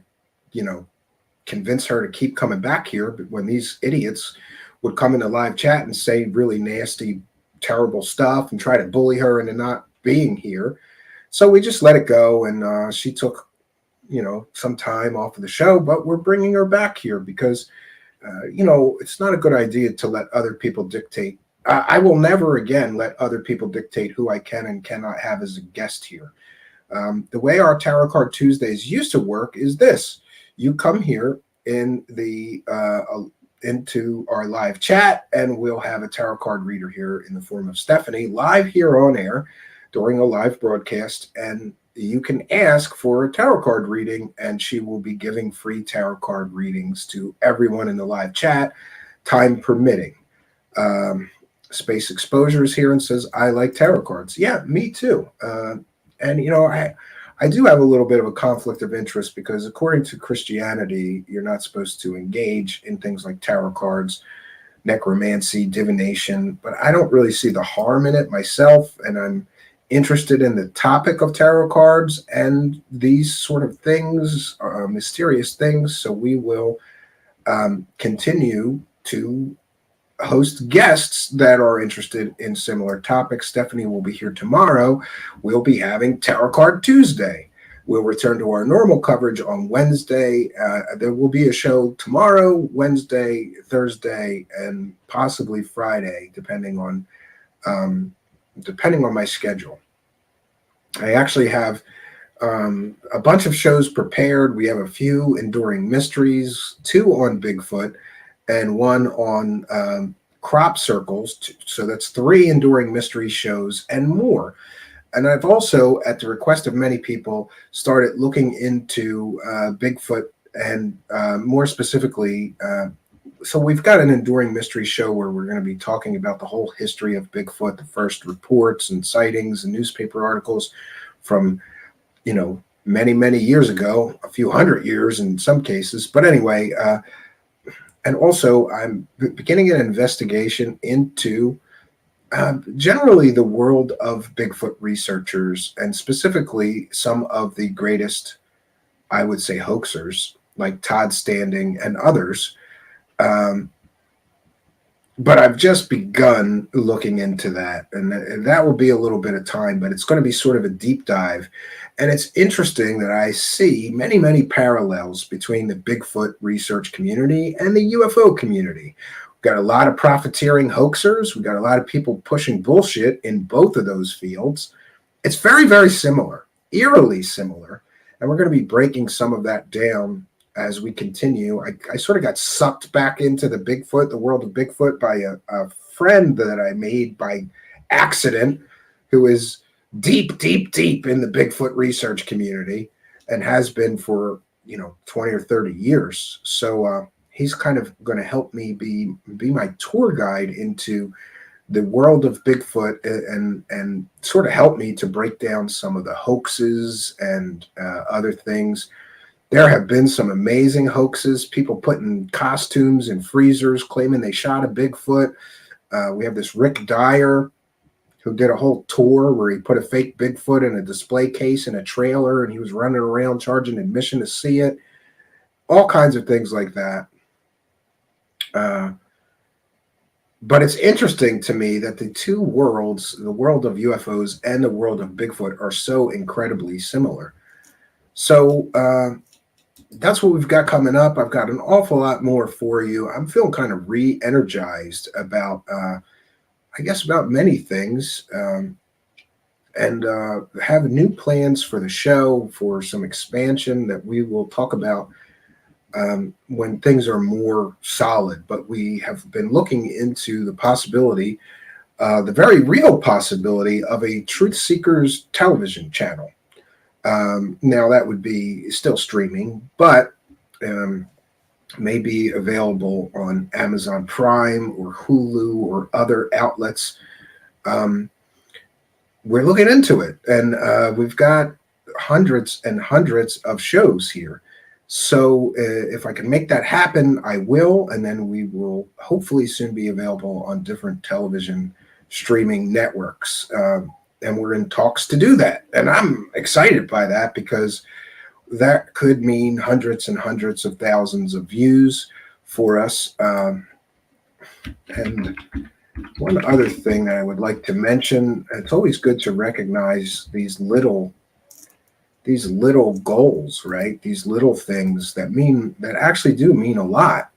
convince her to keep coming back here. But when these idiots would come in the live chat and say really nasty, terrible stuff and try to bully her into not being here. So we just let it go. And she took, some time off of the show, but we're bringing her back here because it's not a good idea to let other people dictate. I will never again let other people dictate who I can and cannot have as a guest here. The way our Tarot Card Tuesdays used to work is this: you come here in the into our live chat, and we'll have a tarot card reader here in the form of Stephanie live here on air during a live broadcast, and you can ask for a tarot card reading, and she will be giving free tarot card readings to everyone in the live chat, time permitting. Space Exposure is here and says, I like tarot cards. Yeah, me too. And I do have a little bit of a conflict of interest because according to Christianity, you're not supposed to engage in things like tarot cards, necromancy, divination, but I don't really see the harm in it myself, and I'm interested in the topic of tarot cards and these sort of things, mysterious things, so we will continue to host guests that are interested in similar topics. Stephanie will be here tomorrow. We'll be having Tarot Card Tuesday. We'll return to our normal coverage on Wednesday. There will be a show tomorrow, Wednesday, Thursday, and possibly Friday, depending on my schedule. I actually have a bunch of shows prepared. We have a few Enduring Mysteries, 2 on Bigfoot, and 1 on crop circles. So that's 3 Enduring Mystery shows and more. And I've also, at the request of many people, started looking into Bigfoot and more specifically, so we've got an Enduring Mystery show where we're going to be talking about the whole history of Bigfoot, the first reports and sightings and newspaper articles from, many, many years ago, a few hundred years in some cases. But anyway, and also I'm beginning an investigation into generally the world of Bigfoot researchers, and specifically some of the greatest, I would say, hoaxers like Todd Standing and others. But I've just begun looking into that, and that will be a little bit of time, but it's going to be sort of a deep dive. And it's interesting that I see many, many parallels between the Bigfoot research community and the UFO community. We've got a lot of profiteering hoaxers. We've got a lot of people pushing bullshit in both of those fields. It's very, very similar, eerily similar. And we're going to be breaking some of that down as we continue. I sort of got sucked back into the world of Bigfoot by a friend that I made by accident, who is deep, deep, deep in the Bigfoot research community and has been for, 20 or 30 years. So he's kind of going to help me be my tour guide into the world of Bigfoot and sort of help me to break down some of the hoaxes and other things. There have been some amazing hoaxes, people putting costumes in freezers, claiming they shot a Bigfoot. We have this Rick Dyer who did a whole tour where he put a fake Bigfoot in a display case in a trailer, and he was running around charging admission to see it. All kinds of things like that. But it's interesting to me that the two worlds, the world of UFOs and the world of Bigfoot, are so incredibly similar. So that's what we've got coming up. I've got an awful lot more for you. I'm feeling kind of re-energized about, about many things, and have new plans for the show, for some expansion that we will talk about when things are more solid. But we have been looking into the possibility, the very real possibility, of a Truthseekers television channel. Now that would be still streaming, but may be available on Amazon Prime or Hulu or other outlets. We're looking into it, and we've got hundreds and hundreds of shows here. So if I can make that happen, I will, and then we will hopefully soon be available on different television streaming networks. And we're in talks to do that. And I'm excited by that because that could mean hundreds and hundreds of thousands of views for us. And one other thing that I would like to mention, it's always good to recognize these little goals, right? These little things that actually do mean a lot.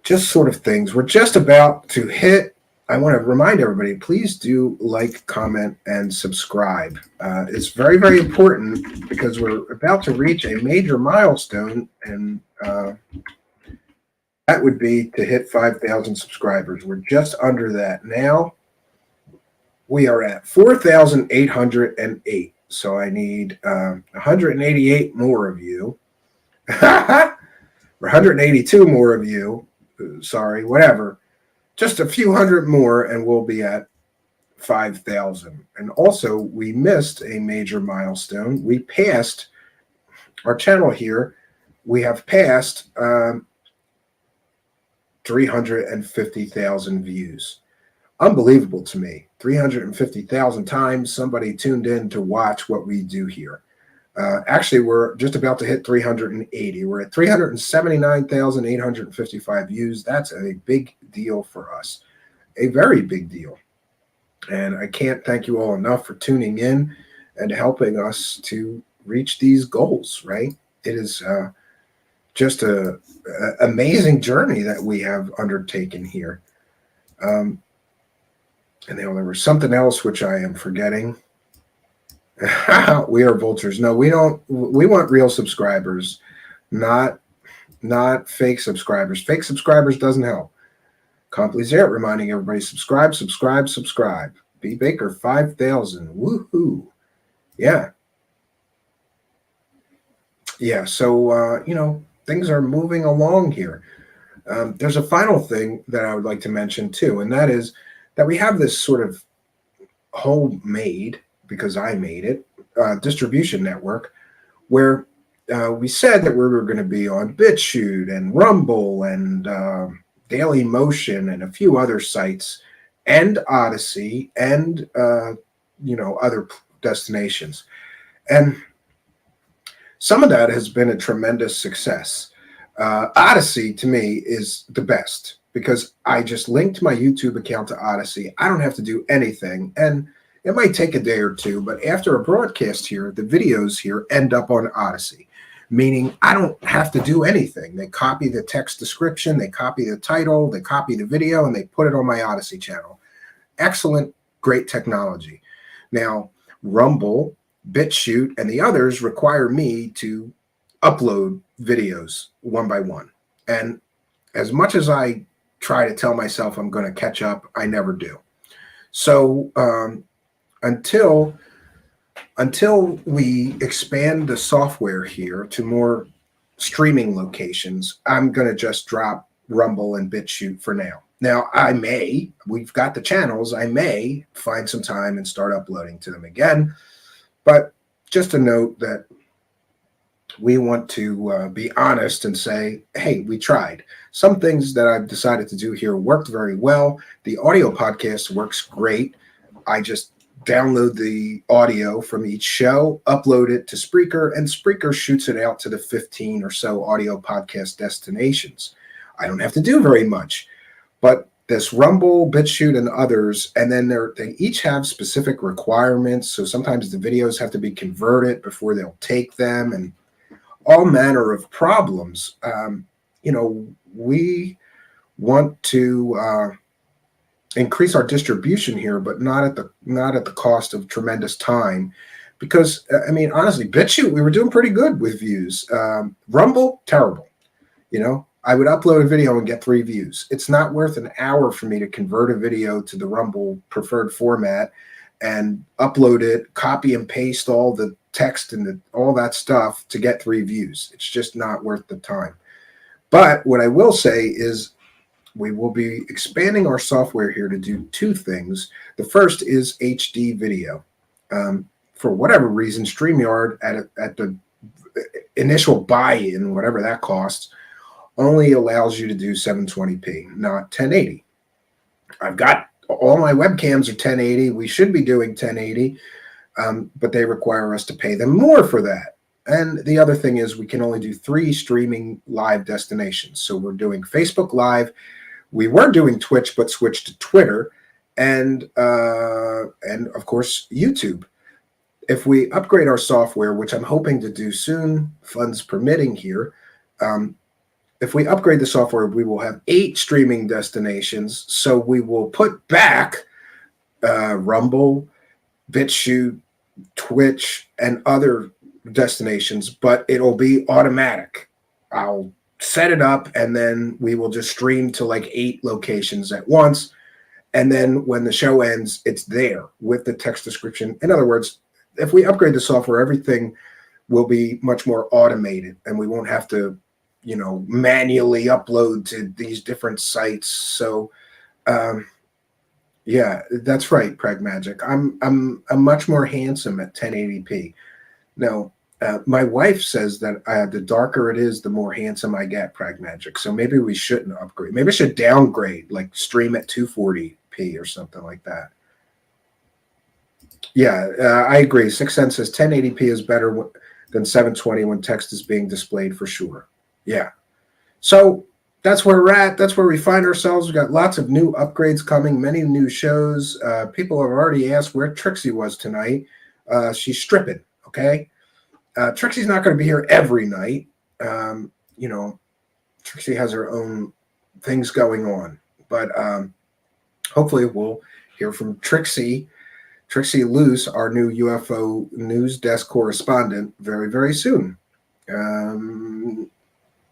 just sort of things. We're just about to hit. I want to remind everybody, please do like, comment, and subscribe. It's very, very important because we're about to reach a major milestone, and that would be to hit 5,000 subscribers. We're just under that now. We are at 4,808. So I need 188 more of you. Or 182 more of you. Sorry, whatever. Just a few hundred more, and we'll be at 5,000. And also, we missed a major milestone. We passed our channel here. We have passed 350,000 views. Unbelievable to me. 350,000 times somebody tuned in to watch what we do here. Actually, we're just about to hit 380. We're at 379,855 views. That's a big deal for us, a very big deal. And I can't thank you all enough for tuning in and helping us to reach these goals, right? It is just a amazing journey that we have undertaken here. And there was something else which I am forgetting. We are vultures. No, we don't. We want real subscribers, not fake subscribers. Fake subscribers doesn't help. Complizert reminding everybody, subscribe, subscribe, subscribe. B Baker 5,000. Woohoo! Yeah. So things are moving along here. There's a final thing that I would like to mention too, and that is that we have this sort of homemade, because I made it, distribution network where we said that we were going to be on BitChute and Rumble and Daily Motion and a few other sites and Odyssey and other destinations. And some of that has been a tremendous success. Odyssey to me is the best because I just linked my YouTube account to Odyssey. I don't have to do anything, and it might take a day or two, but after a broadcast here, the videos here end up on Odyssey, meaning I don't have to do anything. They copy the text description, they copy the title, they copy the video, and they put it on my Odyssey channel. Excellent, great technology. Now, Rumble, BitChute, and the others require me to upload videos one by one. And as much as I try to tell myself I'm going to catch up, I never do. So until we expand the software here to more streaming locations, I'm going to just drop Rumble and BitChute for now. Now, we've got the channels, I may find some time and start uploading to them again. But just a note that we want to be honest and say, hey, we tried. Some things that I've decided to do here worked very well. The audio podcast works great. I just download the audio from each show, upload it to Spreaker, and Spreaker shoots it out to the 15 or so audio podcast destinations. I don't have to do very much, but this Rumble, BitChute, and others, and then they each have specific requirements. So sometimes the videos have to be converted before they'll take them, and all manner of problems. We want to increase our distribution here, but not at the cost of tremendous time. Because honestly, BitChute, we were doing pretty good with views. Rumble, terrible. I would upload a video and get 3 views. It's not worth an hour for me to convert a video to the Rumble preferred format and upload it, copy and paste all the text and all that stuff to get 3 views. It's just not worth the time. But what I will say is we will be expanding our software here to do 2 things. The first is HD video. For whatever reason, StreamYard at the initial buy-in, whatever that costs, only allows you to do 720p, not 1080. I've got all my webcams are 1080. We should be doing 1080, but they require us to pay them more for that. And the other thing is we can only do 3 streaming live destinations. So we're doing Facebook Live. We were doing Twitch, but switched to Twitter, and of course YouTube. If we upgrade our software, which I'm hoping to do soon, funds permitting here, if we upgrade the software, we will have 8 streaming destinations. So we will put back Rumble, BitChute, Twitch, and other destinations, but it'll be automatic. I'll set it up, and then we will just stream to like 8 locations at once. And then when the show ends, it's there with the text description. In other words, if we upgrade the software, everything will be much more automated, and we won't have to, manually upload to these different sites. So, yeah, that's right, Pragmagic. I'm much more handsome at 1080p. Now, my wife says that the darker it is, the more handsome I get, Pragmagic. So maybe we shouldn't upgrade. Maybe I should downgrade, like stream at 240p or something like that. Yeah, I agree. Sixth Sense says 1080p is better than 720 when text is being displayed for sure. Yeah. So that's where we're at. That's where we find ourselves. We've got lots of new upgrades coming, many new shows. People have already asked where Trixie was tonight. She's stripping, okay? Trixie's not going to be here every night. Trixie has her own things going on. But hopefully we'll hear from Trixie Luce, our new UFO news desk correspondent, very, very soon.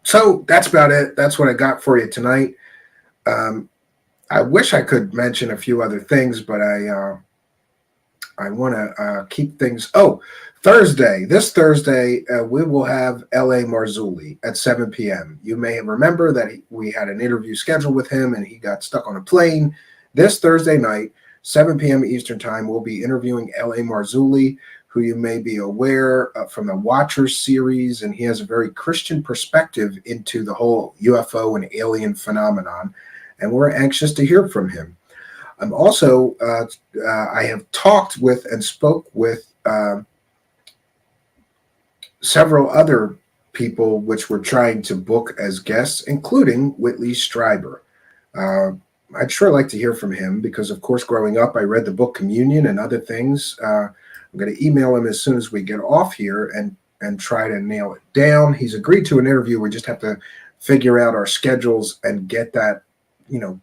So that's about it. That's what I got for you tonight. I wish I could mention a few other things, but I want to keep things. Oh, this Thursday, we will have L.A. Marzulli at 7 p.m. You may remember that we had an interview scheduled with him, and he got stuck on a plane. This Thursday night, 7 p.m. Eastern Time, we'll be interviewing L.A. Marzulli, who you may be aware from the Watchers series, and he has a very Christian perspective into the whole UFO and alien phenomenon, and we're anxious to hear from him. I'm also, I have talked with and spoke with several other people which we're trying to book as guests, including Whitley Strieber. I'd sure like to hear from him because, of course, growing up, I read the book Communion and other things. I'm going to email him as soon as we get off here and try to nail it down. He's agreed to an interview. We just have to figure out our schedules and get that,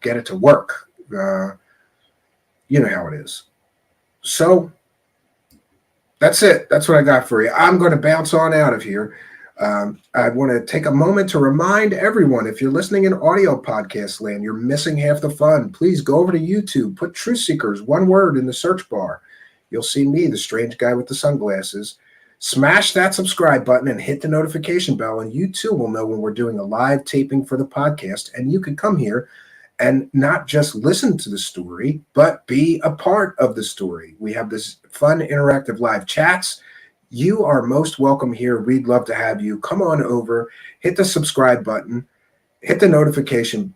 get it to work. You know how it is. So that's it. That's what I got for you. I'm going to bounce on out of here. I want to take a moment to remind everyone, if you're listening in audio podcast land, you're missing half the fun. Please go over to YouTube, put Truthseekers, one word, in the search bar. You'll see me, the strange guy with the sunglasses. Smash that subscribe button and hit the notification bell, and you too will know when we're doing a live taping for the podcast, and you can come here and not just listen to the story, but be a part of the story. We have this fun interactive live chats. You are most welcome here. We'd love to have you. Come on over, hit the subscribe button, hit the notification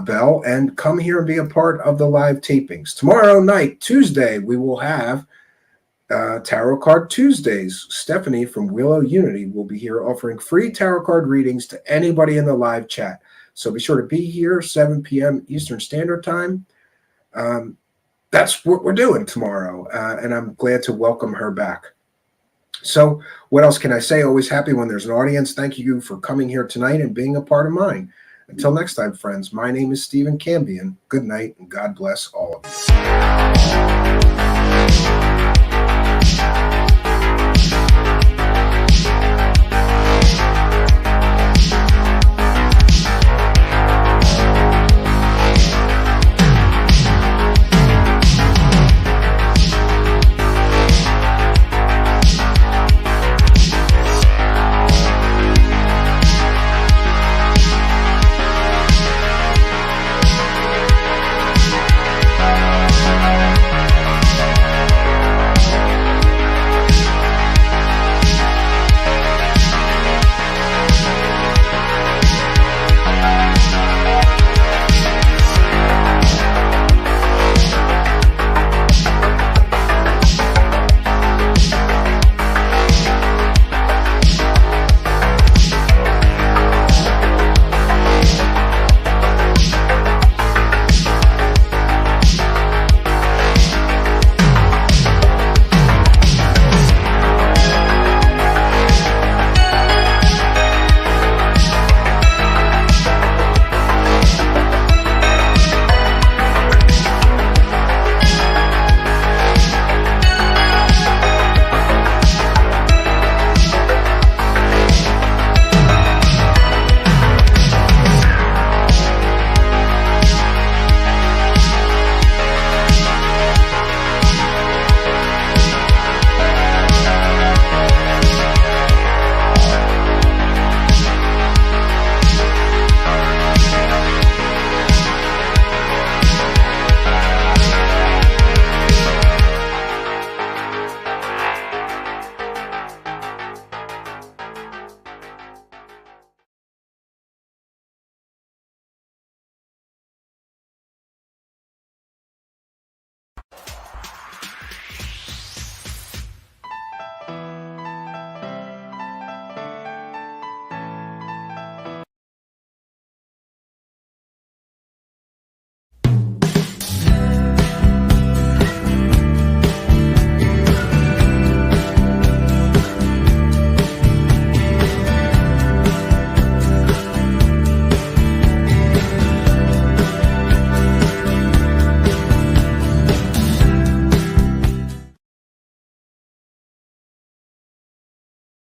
bell, and come here and be a part of the live tapings. Tomorrow night, Tuesday, we will have Tarot Card Tuesdays. Stephanie from Willow Unity will be here offering free tarot card readings to anybody in the live chat. So be sure to be here, 7 p.m. Eastern Standard Time. That's what we're doing tomorrow, and I'm glad to welcome her back. So what else can I say? Always happy when there's an audience. Thank you for coming here tonight and being a part of mine. Until next time, friends, my name is Stephen Cambion. Good night, and God bless all of you.